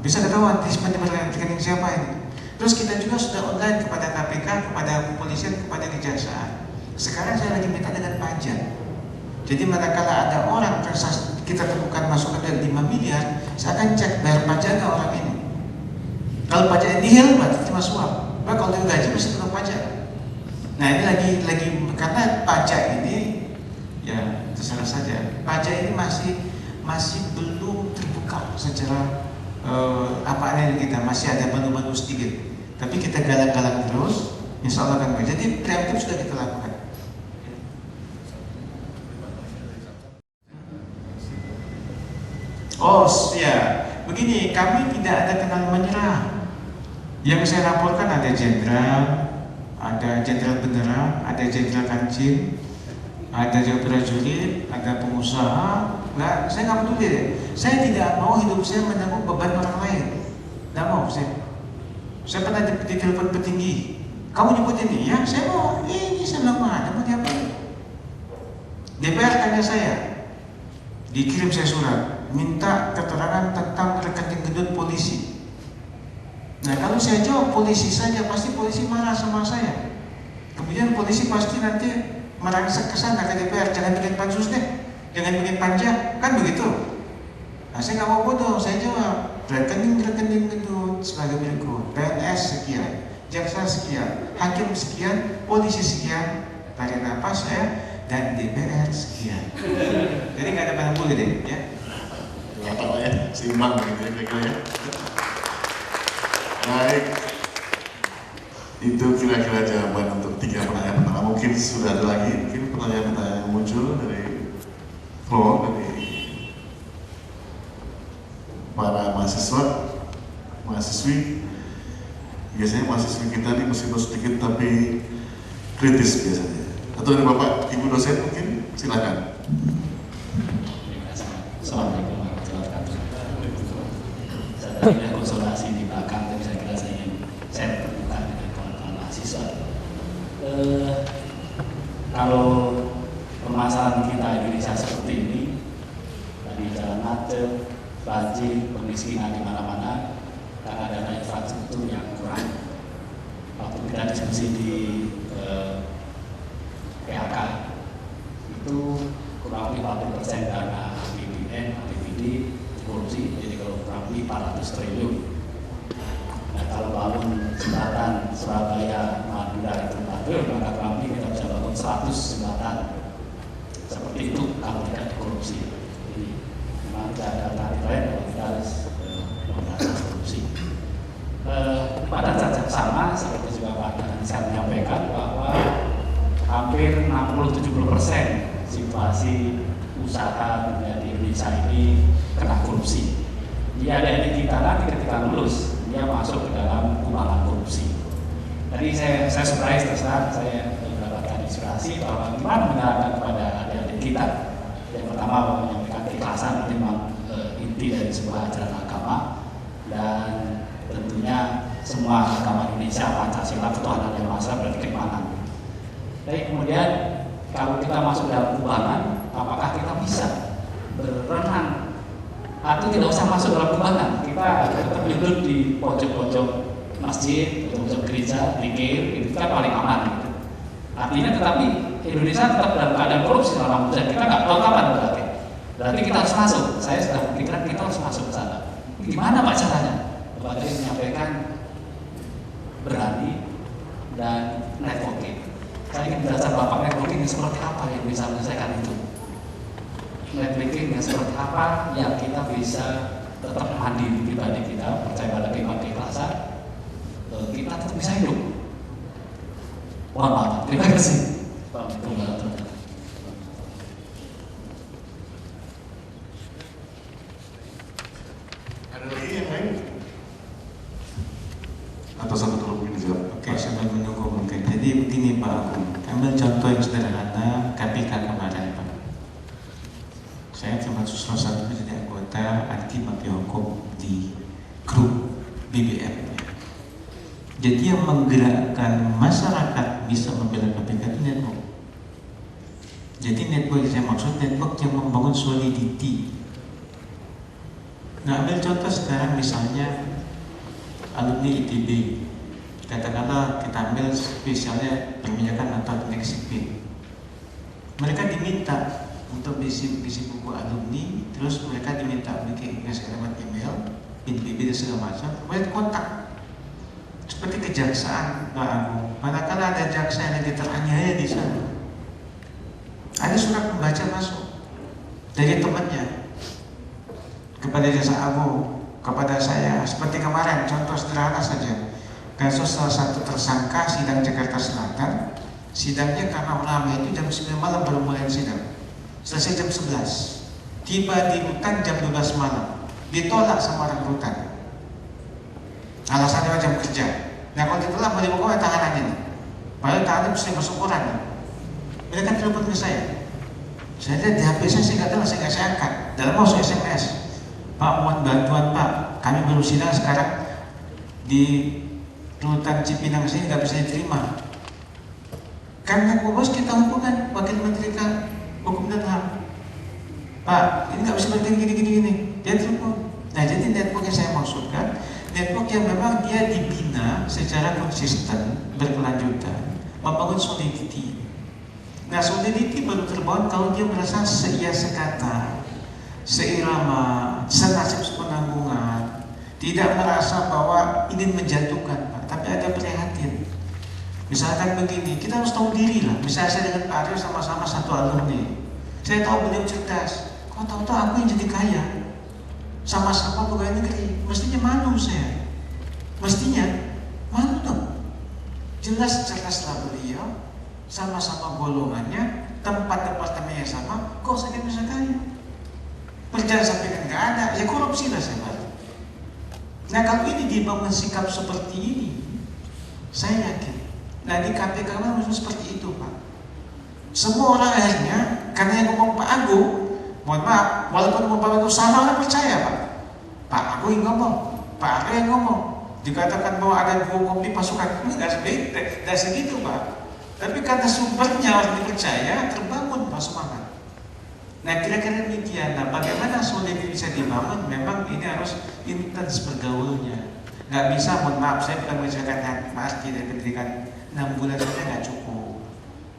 Bisa ketahuan disimpan di rekening siapa ini. Terus kita juga sudah online kepada KPK, kepada kepolisian, kepada kejaksaan. Sekarang saya lagi minta dengan pajak. Jadi manakala ada orang transaksi kita temukan masuk ke 5 miliar, saya akan cek bayar pajak ke orang ini. Kalau pajak ini nihil, berarti cuma suap. Nah, kalau dia gaji mesti kena pajak. Nah ini lagi karena pajak ini ya terserah saja. Pajak ini masih belum terbuka secara apa yang kita masih ada baru-baru sedikit. Tapi kita galak-galak terus, insya Allah akan baik. Jadi preemptif sudah kita lakukan. Oh ya, begini, kami tidak ada kenal menyerah. Yang saya laporkan ada jenderal beneran, ada jenderal kancil, ada prajurit, ada pengusaha. Nggak, saya nggak peduli deh. Saya tidak mau hidup saya menanggung beban orang lain. Nggak mau saya. Saya pernah ditelepon petinggi. Kamu nyebut ini, ya saya mau. Ini saya bilang mana? Mau diapain? DPR tanya saya, dikirim saya surat, minta keterangan tentang rekening gendut polisi. Nah kalau saya jawab polisi saja, pasti polisi marah sama saya. Kemudian polisi pasti nanti merangsek ke sana ke DPR, jangan bikin pansus deh, jangan bikin panja, kan begitu. Nah saya nggak mau bodoh, saya jawab rekening gendut sebagai berikut: PNS sekian, jaksa sekian, hakim sekian, polisi sekian. Tarik nafas saya, dan DPR sekian. Jadi nggak ada barang bukti deh, ya. Rata lah ya, seimbang gitu ya kira-kira ya. Baik, itu kira-kira jawaban untuk 3 pertanyaan pertama. Mungkin sudah ada lagi, mungkin pertanyaan-pertanyaan yang muncul dari floor, dari para mahasiswa, mahasiswi. Biasanya mahasiswi kita ini meskipun sedikit tapi kritis biasanya. Atau dari Bapak, Ibu dosen mungkin, silakan. Assalamualaikum warahmatullahi wabarakatuh. Saya tadi ada konsultasi di belakang, tapi saya kira saya ingin share terbuka dengan kawan-kawan mahasiswa. Kalau permasalahan kita Indonesia seperti ini, tadi jalan macet, banjir, kemiskinan di mana-mana, karena dana infrastruktur yang kurang. Waktu kita diskusi di PHK itu kurang lebih 40% dana APBN, APBD korupsi, jadi kalau kurang lebih 400 triliun. Nah kalau bangun jembatan Surabaya Madura itu maka kurang lebih kita bisa bangun 100 jembatan seperti itu kalau tidak dikorupsi. Jadi memang tidak ada alternatif lain kalau kita harus memberantas korupsi. Pada saat yang sama seperti juga Pak Dansar menyampaikan bahwa hampir 60-70% situasi usaha dunia di Indonesia ini kena korupsi. Dia ada di kita nanti ketika lulus dia masuk ke dalam kubangan korupsi. Tadi saya surprise terus saya mendapatkan inspirasi bahwa gimana menerapkan kepada adik-adik kita. Yang pertama menyampaikan keikhlasan memang inti dari sebuah ajaran agama, dan tentunya semua agama Indonesia Pancasila ketuhanan yang maha esa berarti keimanan. Tapi kemudian kalau kita masuk dalam kubangan, apakah kita bisa berenang atau tidak usah masuk dalam kubangan? Kita tetap duduk di pojok-pojok masjid, pojok gereja, pikir itu kan paling aman. Gitu. Artinya tetapi Indonesia tetap dalam keadaan korupsi selama muda. Kita nggak tahu kapan berarti. Berarti kita harus masuk. Saya sudah berpikiran kita harus masuk ke sana. Gimana Pak caranya? Bapak tadi menyampaikan berani dan networking. Saya ingin belajar Bapak networking seperti apa yang bisa menyelesaikan itu. Networking yang seperti apa yang kita bisa tetap mandiri pribadi kita, percaya pada keikhlasan, kita tetap bisa hidup. Mohon maaf, terima kasih. Assalamualaikum warahmatullahi wabarakatuh. Ada lagi yang lain? Atau satu dulu mungkin dijawab? Oke, sambil menunggu mungkin. Jadi begini Pak Agung, ambil contoh yang sederhana KPK kemarin Pak. Saya termasuk salah satu menjadi anggota anti mafia hukum di grup BBM. Jadi yang menggerakkan masyarakat bisa membela KPK itu network. Jadi network yang saya maksud network yang membangun solidity. Nah, ambil contoh sekarang misalnya alumni ITB, katakanlah kita ambil spesialnya perminyakan atau teknik sipil. Mereka diminta untuk isi buku alumni, terus mereka diminta bikin segala macam email, PBB dan segala macam, kemudian kontak. Seperti kejaksaan, Pak Agung. Manakala ada jaksa yang teraniaya di sana, ada surat pembaca masuk dari temannya kepada Jaksa Agung, kepada saya. Seperti kemarin, contoh sederhana saja, kasus salah satu tersangka sidang Jakarta Selatan. Sidangnya karena lama itu jam 9 malam baru mulai sidang, selesai jam 11. Tiba di rutan jam 12 malam, ditolak sama orang rutan. Alasannya jam kerja. Nah kalau ditolak mau dibawa tahanan ini, padahal tahanan mesti bersyukuran. Mereka telepon ke saya. Saya lihat di HP saya nggak tahu, saya nggak saya angkat. Dalam masuk SMS, Pak mohon bantuan Pak, kami baru sidang sekarang di rutan Cipinang sini nggak bisa diterima. Karena bos kita hubungan Wakil Menteri Hukum dan HAM. Pak, ini nggak bisa gini. Dia telepon. Nah jadi network yang saya maksudkan, network yang memang dia dibina secara konsisten, berkelanjutan, membangun solidity. Nah solidity baru terbangun kalau dia merasa seia sekata, seirama, senasib sepenanggungan, tidak merasa bahwa ingin menjatuhkan, Pak, tapi ada prihatin. Misalkan begini, kita harus tahu diri lah. Misalnya saya dengan Pak Aryo sama-sama satu alumni. Saya tahu beliau cerdas. Kok tahu-tahu aku yang jadi kaya? Sama-sama pegawai negeri. Mestinya malu saya. Mestinya malu dong. Jelas cerdaslah beliau. Sama-sama golongannya, tempat departemennya sama. Kok saya bisa kaya? Perjalanan sampai kan nggak ada. Ya korupsi lah saya bilang. Nah kalau ini dibangun sikap seperti ini, saya yakin. Nah di KPK harus seperti itu Pak. Semua orang akhirnya karena yang ngomong Pak Agung, mohon maaf, walaupun ngomong Pak Agung salah orang percaya Pak. Pak Agung yang ngomong, Pak Aryo yang ngomong, dikatakan bahwa ada 2 kompi pasukan, nggak segitu Pak. Tapi karena sumbernya orang dipercaya, terbangun Pak semangat. Nah kira-kira demikian. Nah bagaimana soal ini bisa dibangun? Memang ini harus intens bergaulnya. Nggak bisa, mohon maaf, saya pernah mengerjakan Mas dari pendidikan 6 bulan saja nggak cukup.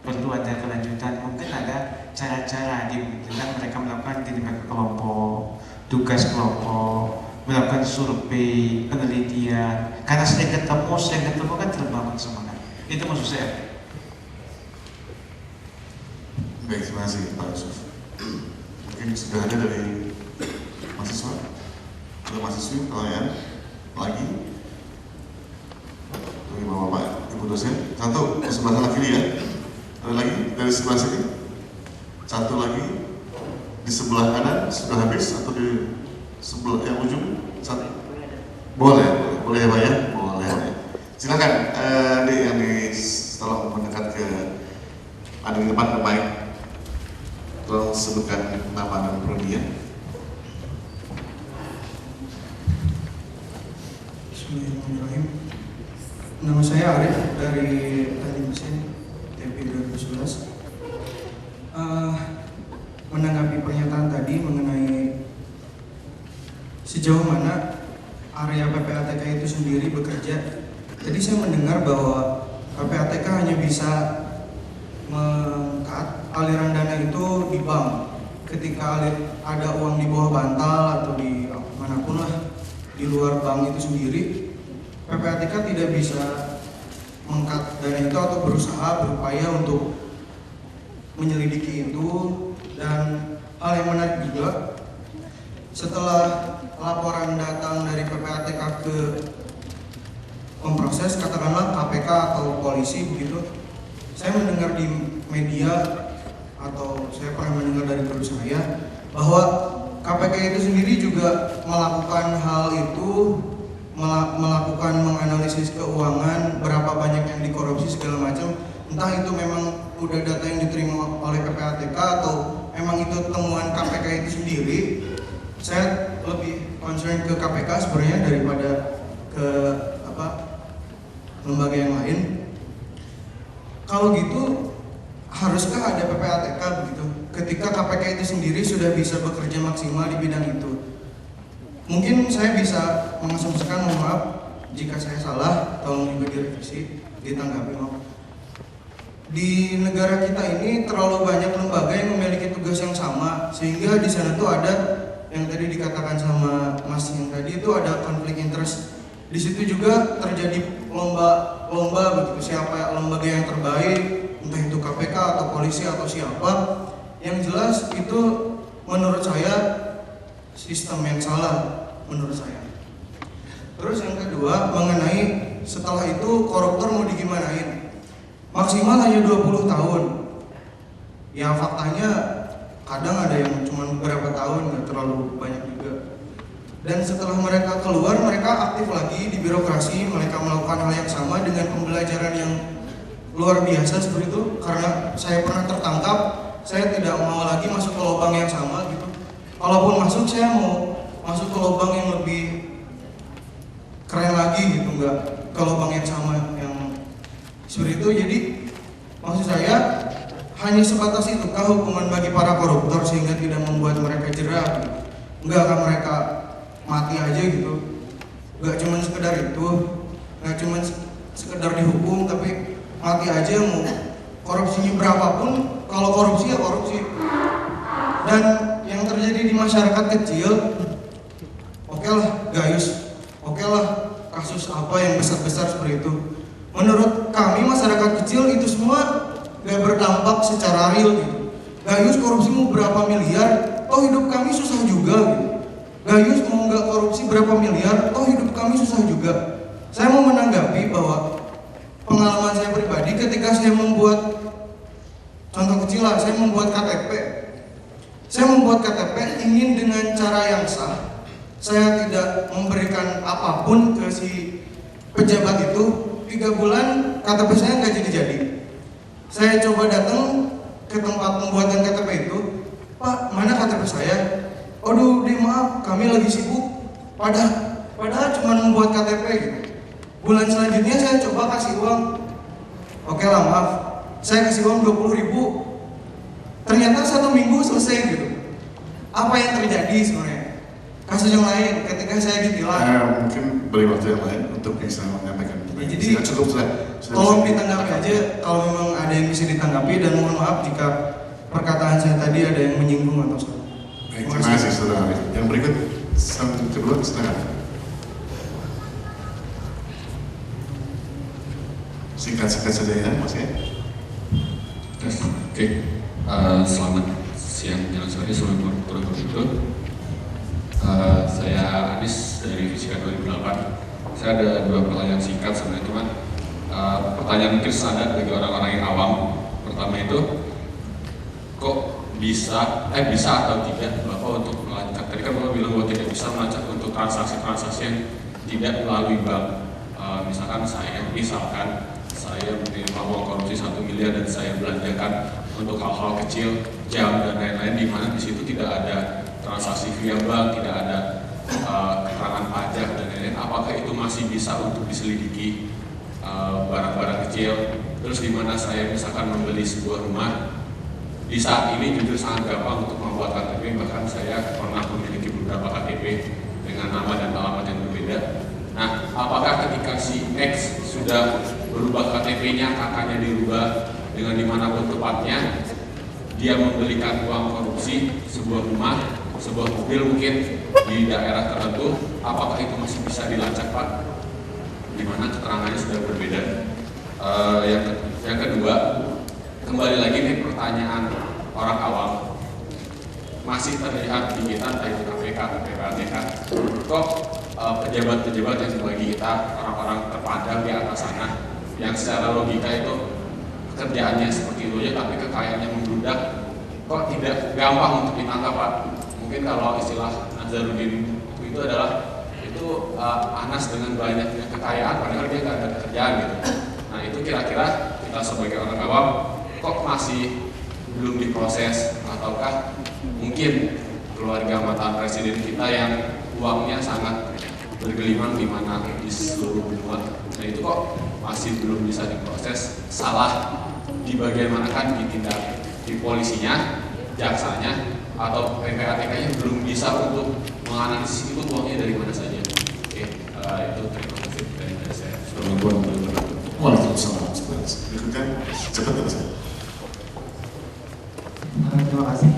Perlu ada kelanjutan. Mungkin ada cara-cara dimungkinkan mereka melakukan dinamika kelompok, tugas kelompok, melakukan survei, penelitian. Karena sering ketemu kan terbangun semangat. Itu maksud saya. Baik, terima kasih Pak Yusuf. Mungkin sudah ada dari mahasiswa atau mahasiswi pertanyaan lagi dari bapak ibu dosen. Satu di sebelah sana kiri ya. Ada lagi dari sebelah sini. Satu lagi di sebelah kanan sudah habis atau di sebelah yang ujung. Satu. Boleh ya Pak ya. Boleh. Silakan adik yang setelah mendekat ke ada di depan ke mic. Tolong sebutkan nama dan prodi ya. Bismillahirrahmanirrahim. Nama saya Arif dari Teknik Mesin TP 2011. Menanggapi pernyataan tadi mengenai sejauh mana area PPATK itu sendiri bekerja. Tadi saya mendengar bahwa PPATK hanya bisa meng-cut aliran dana itu di bank. Ketika ada uang di bawah bantal atau di manapun lah di luar bank itu sendiri, PPATK tidak bisa meng-cut dana itu atau berusaha berupaya untuk menyelidiki itu. Dan hal yang menarik juga, setelah laporan datang dari PPATK ke memproses, katakanlah KPK atau polisi begitu, saya mendengar di media atau saya pernah mendengar dari guru saya bahwa KPK itu sendiri juga melakukan hal itu, melakukan menganalisis keuangan, berapa banyak yang dikorupsi segala macam. Entah itu memang udah data yang diterima oleh PPATK atau memang itu temuan KPK itu sendiri. Saya lebih concern ke KPK sebenarnya daripada ke lembaga yang lain. Kalau gitu, haruskah ada PPATK begitu? Ketika KPK itu sendiri sudah bisa bekerja maksimal di bidang itu. Mungkin saya bisa mengasumsikan, mohon maaf jika saya salah, tolong juga direvisi, ditanggapi maaf. Di negara kita ini terlalu banyak lembaga yang memiliki tugas yang sama, sehingga di sana tuh ada yang tadi dikatakan sama Mas yang tadi itu ada konflik interest. Di situ juga terjadi lomba begitu, siapa lembaga yang terbaik, entah itu KPK atau polisi atau siapa. Yang jelas itu menurut saya sistem yang salah menurut saya. Terus yang kedua mengenai setelah itu koruptor mau digimanain? Maksimal hanya 20 tahun. Ya faktanya kadang ada yang cuma beberapa tahun, nggak terlalu banyak juga. Dan setelah mereka keluar, mereka aktif lagi di birokrasi, mereka melakukan hal yang sama dengan pembelajaran yang luar biasa seperti itu. Karena saya pernah tertangkap, saya tidak mau lagi masuk ke lubang yang sama gitu. Kalaupun masuk, saya mau masuk ke lubang yang lebih keren lagi gitu, nggak ke lubang yang sama yang seperti itu. Jadi maksud saya hanya sebatas itukah hukuman bagi para koruptor sehingga tidak membuat mereka jera? Enggak akan mereka mati aja gitu? Enggak cuma sekedar itu, enggak cuma sekedar dihukum tapi mati aja, mau korupsinya berapapun, kalau korupsi ya korupsi. Dan yang terjadi di masyarakat kecil, oke lah gayus, oke lah kasus apa yang besar-besar seperti itu. Menurut kami masyarakat kecil itu semua gak berdampak secara real gitu. Gayus korupsi mau berapa miliar, toh hidup kami susah juga gitu. Gayus mau nggak korupsi berapa miliar, toh hidup kami susah juga. Saya mau menanggapi bahwa pengalaman saya pribadi ketika saya membuat, contoh kecil lah, saya membuat KTP. Saya membuat KTP ingin dengan cara yang sah. Saya tidak memberikan apapun ke si pejabat itu. 3 bulan KTP saya nggak jadi-jadi. Saya coba datang ke tempat pembuatan KTP itu, Pak, mana KTP saya? Aduh, maaf, kami lagi sibuk. Padahal cuma membuat KTP gitu. Bulan selanjutnya saya coba kasih uang. Oke lah, maaf, saya kasih uang 20.000. Ternyata 1 minggu selesai gitu. Apa yang terjadi sebenarnya? Kasus yang lain, ketika saya ditilang. Mungkin beri waktu yang lain untuk bisa menyampaikan. Ya, jadi cukup sudah. Tolong ditanggapi aja kalau memang ada yang bisa ditanggapi, dan mohon maaf jika perkataan saya tadi ada yang menyinggung atau salah. Baik, terima kasih Saudara Arif. Yang berikut, sampai kedua, silakan. Singkat-singkat saja ya, Mas ya. Oke, selamat siang, jalan sore, selamat itu. Saya Anis dari Fisika 2008. Saya ada 2 pertanyaan singkat sebenarnya, cuman pertanyaan mungkin standar bagi orang-orang yang awam. Pertama itu, kok bisa atau tidak Bapak untuk melacak? Tadi kan Bapak bilang bahwa tidak bisa melacak untuk transaksi-transaksi yang tidak melalui bank. Misalkan saya menerima uang korupsi 1 miliar dan saya belanjakan untuk hal-hal kecil, jam dan lain-lain, di mana di situ tidak ada transaksi via bank, tidak ada keterangan pajak dan lain-lain. Apakah itu masih bisa untuk diselidiki barang-barang kecil? Terus di mana saya misalkan membeli sebuah rumah, di saat ini jujur sangat gampang untuk membuat KTP, bahkan saya pernah memiliki beberapa KTP dengan nama dan alamat yang berbeda. Nah, apakah ketika si X sudah berubah KTP-nya, kakaknya dirubah dengan dimanapun tempatnya, dia membelikan uang korupsi sebuah rumah, sebuah mobil mungkin di daerah tertentu, apakah itu masih bisa dilacak, Pak? Di mana keterangannya sudah berbeda. Yang kedua, kembali lagi nih pertanyaan orang awam, masih terlihat di kita, entah itu KPK, PPATK, kok pejabat-pejabat yang sebagai kita, orang-orang terpandang di atas sana, yang secara logika itu kerjaannya seperti itu aja, tapi kekayaannya membludak, kok tidak gampang untuk ditangkap, Pak? Mungkin kalau istilah Nazarudin itu adalah Anas dengan banyaknya kekayaan, padahal dia nggak ada pekerjaan gitu. Nah itu kira-kira kita sebagai orang awam kok masih belum diproses, ataukah mungkin keluarga mantan presiden kita yang uangnya sangat bergelimang di mana di seluruh benua. Nah itu kok masih belum bisa diproses, salah di bagian mana kan ditindak di polisinya, jaksanya, atau PPATK-nya belum bisa untuk menganalisis itu uangnya dari mana saja. Oke, itu terima kasih dari saya. Waalaikumsalam. Berikutnya, cepat ya Mas. Terima kasih.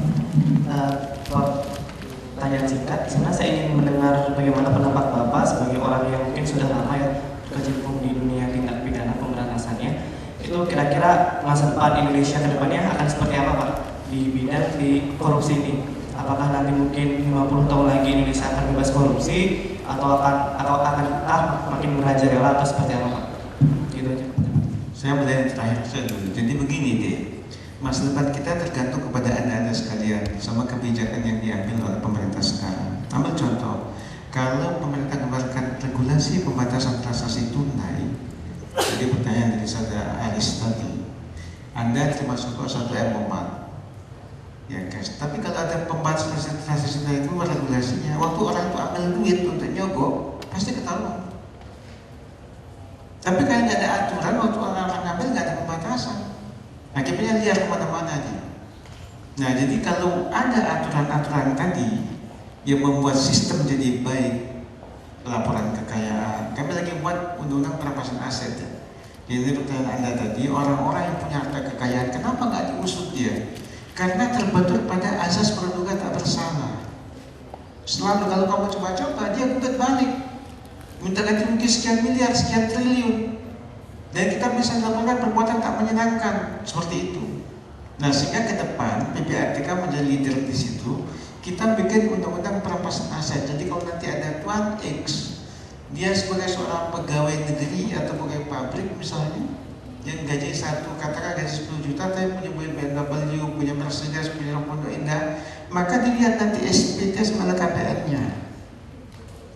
Pertanyaan singkat, sebenarnya saya ingin mendengar bagaimana pendapat Bapak sebagai orang yang mungkin sudah lama ya berkecimpung di dunia tindak pidana pemberantasannya. Itu kira-kira masa depan Indonesia ke depannya akan seperti apa, Pak, di bidang di korupsi ini? Apakah nanti mungkin 50 tahun lagi Indonesia akan bebas korupsi atau akan makin merajalela atau seperti apa, Pak? Gitu aja. Saya mulai terakhir saja dulu. Jadi begini deh, masa depan kita tergantung kepada anda sekalian sama kebijakan yang diambil oleh pemerintah sekarang. Ambil contoh, kalau pemerintah mengeluarkan regulasi pembatasan transaksi tunai, jadi pertanyaan dari saudara Aris tadi, Anda termasuk satu emomat, ya guys. Tapi kalau ada pembatasan transaksi tunai itu regulasinya, waktu orang itu ambil duit untuk nyogok, pasti ketahuan. Tapi kalau nggak ada aturan, waktu orang ngambil nggak ada pembatasan. Akhirnya liar kemana-mana aja. Nah, jadi kalau ada aturan-aturan tadi yang membuat sistem jadi baik, laporan kekayaan, kami lagi buat undang-undang perampasan aset. Jadi pertanyaan Anda tadi, orang-orang yang punya harta kekayaan, kenapa nggak diusut dia? Karena terbentur pada asas praduga tak bersalah. Selalu kalau kamu coba-coba, dia gugat balik, minta ganti rugi sekian miliar, sekian triliun. dan kita bisa melakukan perbuatan tak menyenangkan seperti itu. Nah, sehingga ke depan PPATK menjadi leader di situ. Kita bikin undang-undang perampasan aset. Jadi kalau nanti ada tuan X, dia sebagai seorang pegawai negeri atau pegawai pabrik misalnya, yang gaji katakan gaji 10 juta, tapi punya BMW, punya Mercedes, punya Pondok Indah, maka dilihat nanti SPT sama KPR-nya.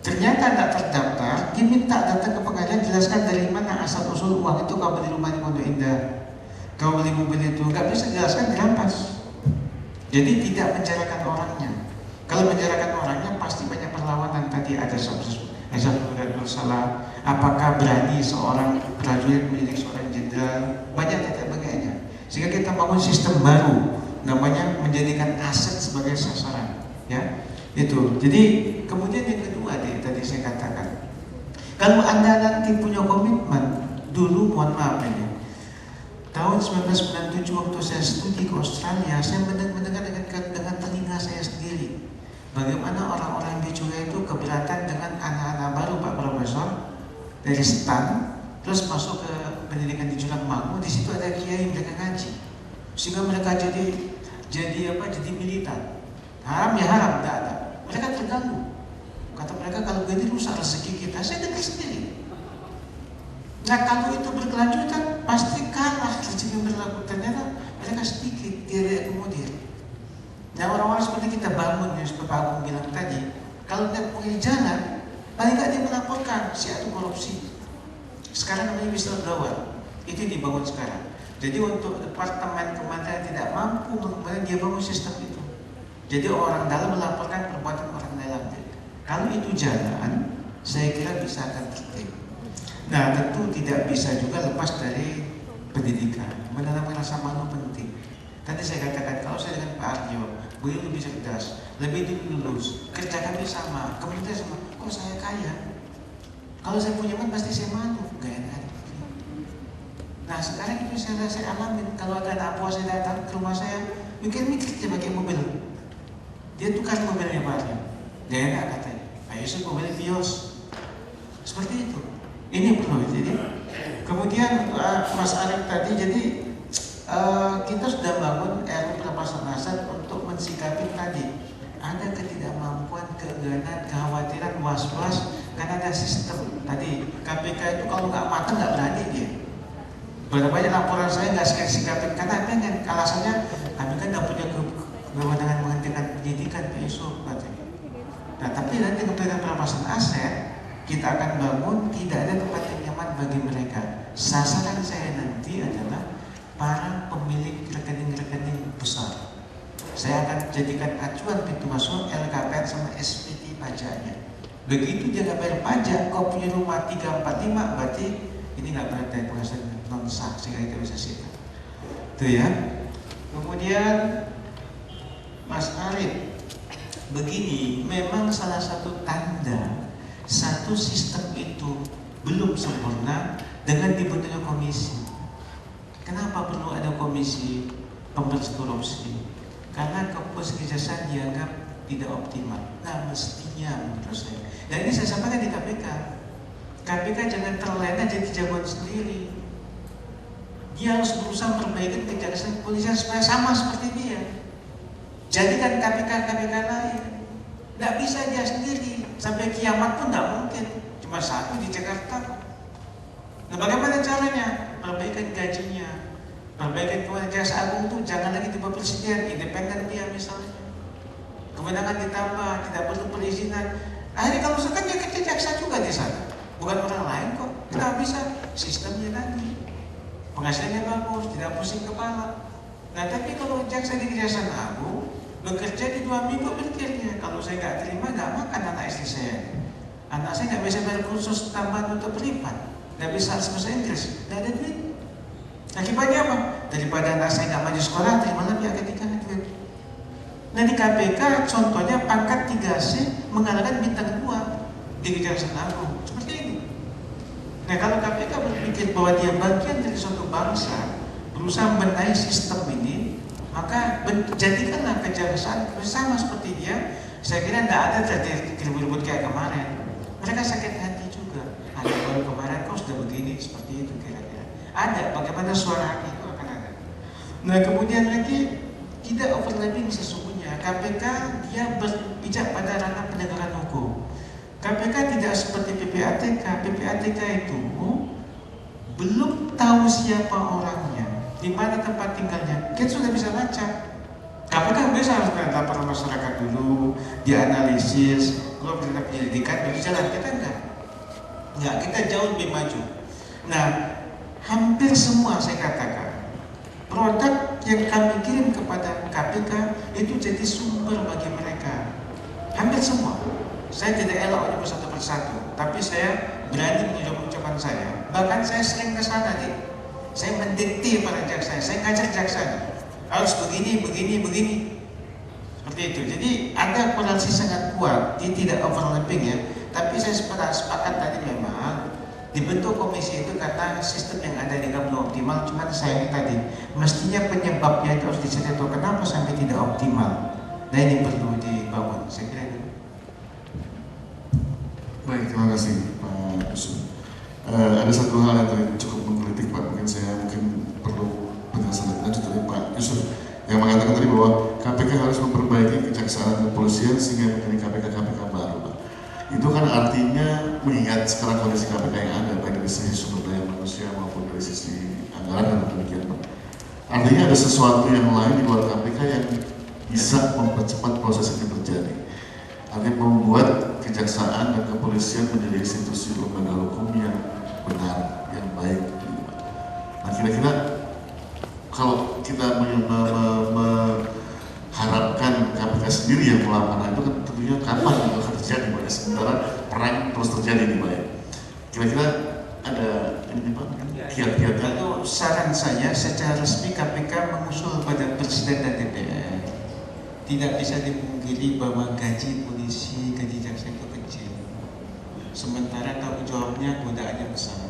Ternyata tidak terdaftar, diminta datang ke pengadilan jelaskan dari mana asal usul uang itu kau beli rumah di Pondok Indah, kau beli mobil itu, nggak bisa jelaskan, dirampas. Jadi tidak menjarakan orangnya. Kalau menjarakan orangnya pasti banyak perlawanan. Tadi ada bersalah. Apakah berani seorang prajurit menjadi seorang jenderal? Banyak tidak bagainya. Sehingga kita bangun sistem baru, namanya menjadikan aset sebagai sasaran. Ya, itu. Jadi kemudian yang kedua tadi saya katakan, kalau Anda nanti punya komitmen, dulu mohon maaf ini, tahun 1997 waktu saya studi ke Australia, saya mendengar dengan telinga saya sendiri bagaimana orang-orang di Curai itu keberatan dengan anak-anak baru Pak Profesor dari STAN, terus masuk ke pendidikan di Jurang Mangu. Di situ ada kiai mereka ngaji, sehingga mereka jadi militan. Haram ya haram, tidak ada. Mereka terganggu. Kata mereka kalau gini rusak rezeki kita. Saya dengar sendiri. Nah, kalau itu berkelanjutan pasti kalah rezeki berlaku. Ternyata mereka sedikit dia kemudian. Nah, orang-orang seperti kita bangun yang seperti Pak Agung bilang tadi, kalau tidak punya jalan, paling nggak dia melaporkan si itu korupsi. Sekarang namanya whistleblower, itu dibangun sekarang. Jadi untuk departemen kementerian tidak mampu, kemudian dia bangun sistem itu. Jadi orang dalam melaporkan perbuatan orang dalam. Kalau itu jalan, saya kira bisa akan tertib. Nah, tentu tidak bisa juga lepas dari pendidikan. Menanamkan rasa malu penting. Tadi saya katakan, kalau saya dengan Pak Arjo, beliau lebih cerdas, lebih lulus, kerja kami sama, kemudian sama, kok saya kaya? Kalau saya punya uang pasti saya malu, gak enak. Nah, sekarang itu saya alamin. Kalau ada anak buah saya datang ke rumah saya, mikir-mikir dia pakai mobil. Dia tukar mobilnya Pak Arjo. Gak enak katanya. Pak Yusuf mobil Vios. Seperti itu. Ini perlu. Jadi kemudian Mas Arif tadi, jadi kita sudah bangun RU perampasan aset untuk mensikapi tadi ada ketidakmampuan, keengganan, kekhawatiran, was-was karena ada sistem. Tadi KPK itu kalau nggak matang nggak berani dia. Berapa banyak laporan saya nggak sikapin karena pengen alasannya kami kan nggak punya kewenangan menghentikan penyidikan Pak Yusuf. Nah, tapi nanti kemudian perampasan aset kita akan bangun tidak ada tempat yang nyaman bagi mereka. Sasaran saya nanti adalah para pemilik rekening-rekening besar. Saya akan jadikan acuan pintu masuk LKPN sama SPT pajaknya. Begitu dia nggak bayar pajak, kau punya rumah 345, berarti ini nggak berada penghasilan non sah sehingga kita bisa sita. Itu ya. Kemudian Mas Arif, begini, memang salah satu tanda satu sistem itu belum sempurna dengan dibentuknya komisi. Kenapa perlu ada komisi pemberantasan korupsi? Karena kejaksaan dianggap tidak optimal. Nah, mestinya menurut saya. Dan ini saya sampaikan di KPK. KPK jangan terlena jadi jagoan sendiri. Dia harus berusaha memperbaiki kejaksaan kepolisian supaya sama seperti dia. Jadikan KPK lain. Tidak bisa dia sendiri. Sampai kiamat pun tidak mungkin. Cuma satu di Jakarta. Nah, bagaimana caranya? Perbaikan gajinya, perbaikan kewenangan Jaksa Agung itu jangan lagi di bawah presiden, independen dia misalnya. Kewenangan ditambah, tidak perlu perizinan. Akhirnya kalau sekarang dia kerja jaksa juga di sana, bukan orang lain kok. Tidak bisa sistemnya tadi. Penghasilannya bagus, tidak pusing kepala. Nah, tapi kalau jaksa di Kejaksaan Agung bekerja di 2 minggu berikutnya, kalau saya nggak terima, nggak makan anak istri saya. Anak saya nggak bisa bayar kursus tambahan untuk privat. Nggak bisa bahasa Inggris, nggak ada duit. Akibatnya apa? Daripada anak saya nggak maju sekolah, terimalah pihak ketiga duit. Nah, di KPK contohnya pangkat 3C mengalahkan bintang 2 di Kejaksaan Agung. Seperti ini. Nah, kalau KPK berpikir bahwa dia bagian dari suatu bangsa, berusaha membenahi sistem ini, maka jadikanlah kejaksaan bersama seperti dia. Saya kira tidak ada terjadi ribut-ribut kayak kemarin. Mereka sakit hati juga. Ada baru kemarin kok sudah begini, seperti itu kira-kira. ada, bagaimana suaranya itu akan ada. Nah kemudian lagi tidak overlapping sesungguhnya. KPK dia berpijak pada ranah penegakan hukum. KPK tidak seperti PPATK. PPATK itu belum tahu siapa orangnya, di mana tempat tinggalnya. Kita sudah bisa baca. KPK bisa harus laporan masyarakat dulu, dianalisis, kalau berita penyelidikan baru jalan. Kita enggak, kita jauh lebih maju. Nah, hampir semua saya katakan produk yang kami kirim kepada KPK itu jadi sumber bagi mereka. Hampir semua. Saya tidak elok menyebut satu persatu, tapi saya berani menunjukkan ucapan saya. Bahkan saya sering ke sana, saya mendikte para jaksa, saya ngajak jaksa harus begini. Seperti itu. Jadi ada korelasi sangat kuat, dia tidak overlapping ya. Tapi saya sepakat tadi memang dibentuk komisi itu karena sistem yang ada di KPK belum optimal. Cuma saya tadi mestinya penyebabnya itu harus dicari tahu kenapa sampai tidak optimal. Nah ini perlu dibangun. Saya kira itu. Baik, terima kasih Pak Yusuf. Ada satu hal yang tadi cukup menggelitik Pak, mungkin perlu penjelasan lebih lanjut dari Pak Yusuf yang mengatakan tadi bahwa KPK harus memperbaiki kejaksaan dan kepolisian sehingga menjadi KPK baru Pak. Itu kan artinya mengingat sekarang kondisi KPK yang ada baik dari sisi sumber daya manusia maupun dari sisi anggaran dan demikian Pak. Artinya ada sesuatu yang lain di luar KPK yang bisa mempercepat proses ini terjadi. Artinya membuat kejaksaan dan kepolisian menjadi institusi lembaga hukum yang benar, yang baik. Nah kira-kira kalau kita mengharapkan KPK sendiri yang melakukan itu kan tentunya kapan itu akan terjadi Pak? Sementara perang terus terjadi nih Pak. Kira-kira ada ini Pak, kiat-kiatnya? Lalu saran saya secara resmi KPK mengusul pada Presiden dan DPR. Tidak bisa dipungkiri bahwa gaji polisi, gaji jaksa itu kecil. Sementara tanggung jawabnya godaannya besar.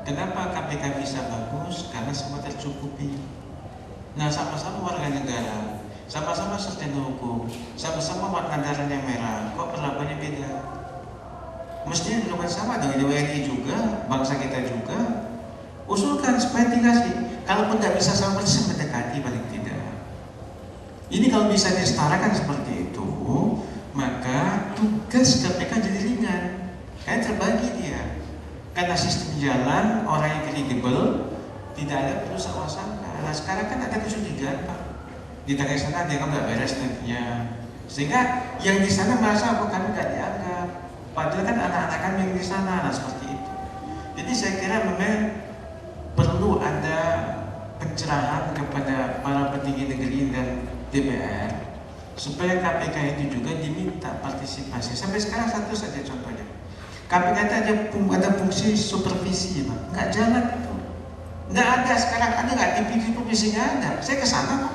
Kenapa KPK bisa bagus? Karena semua tercukupi. Nah, sama-sama warga negara, sama-sama sarjana hukum, sama-sama warga negaranya merah. Kok perlakuannya beda? Mestinya dilakukan sama dengan WNI juga, bangsa kita juga. Usulkan supaya dikasih. Kalaupun tidak bisa sama persis mendekati paling tidak. Ini kalau bisa disetarakan seperti itu, maka tugas KPK jadi ringan. Kayak terbagi dia. Karena sistem jalan, orang yang kredibel, tidak ada perlu sangka. Nah sekarang kan ada kecurigaan Pak. Di tengah sana dia kan nggak beres nantinya. Sehingga yang di sana merasa kami nggak dianggap. Padahal kan anak-anak kami yang di sana, nah seperti itu. Jadi saya kira memang perlu ada pencerahan kepada para petinggi negeri dan DPR supaya KPK itu juga diminta partisipasi. Sampai sekarang satu saja contohnya, KPK itu ada fungsi supervisi Pak, nggak jalan itu, nggak ada sekarang. Ada nggak TV supervisi? Nggak ada. Saya ke sana Pak.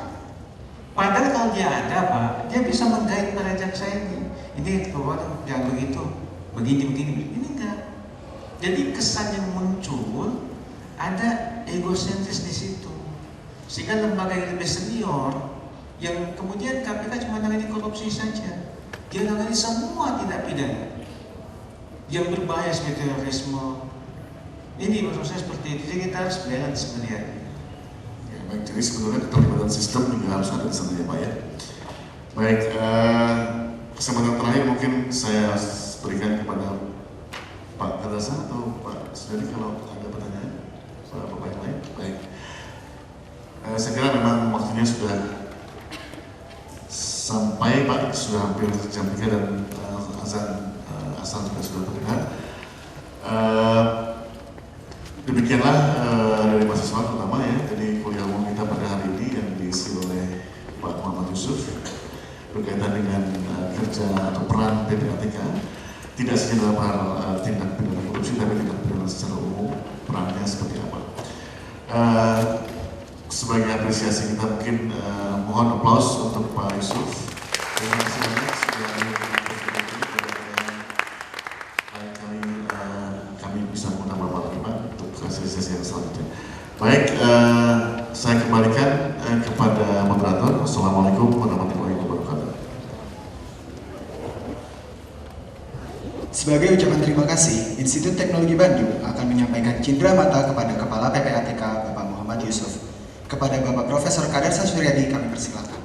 Padahal kalau dia ada Pak, dia bisa menggait para jaksa ini. Ini bahwa jangan begitu, begini. Ini enggak. Jadi kesan yang muncul ada egosentris di situ, sehingga lembaga yang lebih senior yang kemudian KPK cuma menangani korupsi saja, dia menangani semua tindak pidana yang berbahaya seperti terorisme. Ini menurut saya seperti itu. Jadi kita harus balance melihatnya. Ya, baik, jadi sebetulnya keterlibatan sistem juga harus ada di sana ya Pak ya. Baik, kesempatan terakhir mungkin saya berikan kepada Pak Gadasa atau Pak Sudari kalau ada pertanyaan. Bapak yang lain, baik. Saya kira memang waktunya sudah sampai Pak, sudah hampir jam 3 dan azan juga sudah terdengar. Demikianlah dari mahasiswa terutama ya, jadi kuliah umum kita pada hari ini yang diisi oleh Pak Muhammad Yusuf berkaitan dengan kerja atau peran PPATK, tidak saja dalam hal tindak pidana korupsi, tapi tindak pidana secara umum, perannya seperti apa. Sebagai apresiasi kita mungkin mohon aplaus untuk Pak Yusuf. Terima kasih banyak sudah kami bisa mengundang Bapak lagi Pak untuk sesi yang selanjutnya. Baik, saya kembalikan kepada moderator. Assalamualaikum warahmatullahi wabarakatuh. Sebagai ucapan terima kasih, Institut Teknologi Bandung akan menyampaikan cindera mata kepada Kepala Kepala PPATK Bapak Muhammad Yusuf. Kepada Bapak Profesor Kadarsa Suryadi kami persilakan.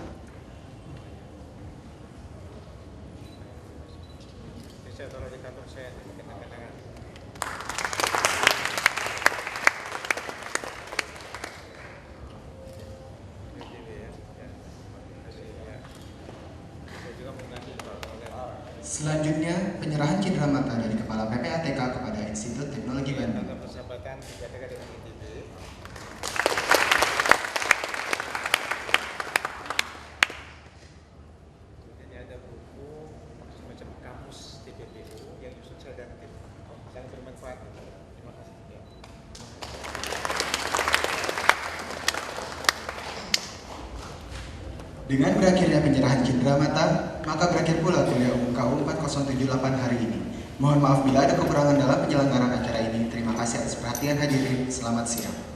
Selanjutnya, penyerahan cindera mata dari Kepala PPATK kepada Institut Teknologi Bandung. Dengan berakhirnya penyerahan cindera mata, maka berakhir pula kuliah umum KU 4078 hari ini. Mohon maaf bila ada kekurangan dalam penyelenggaraan acara ini. Terima kasih atas perhatian hadirin. Selamat siang.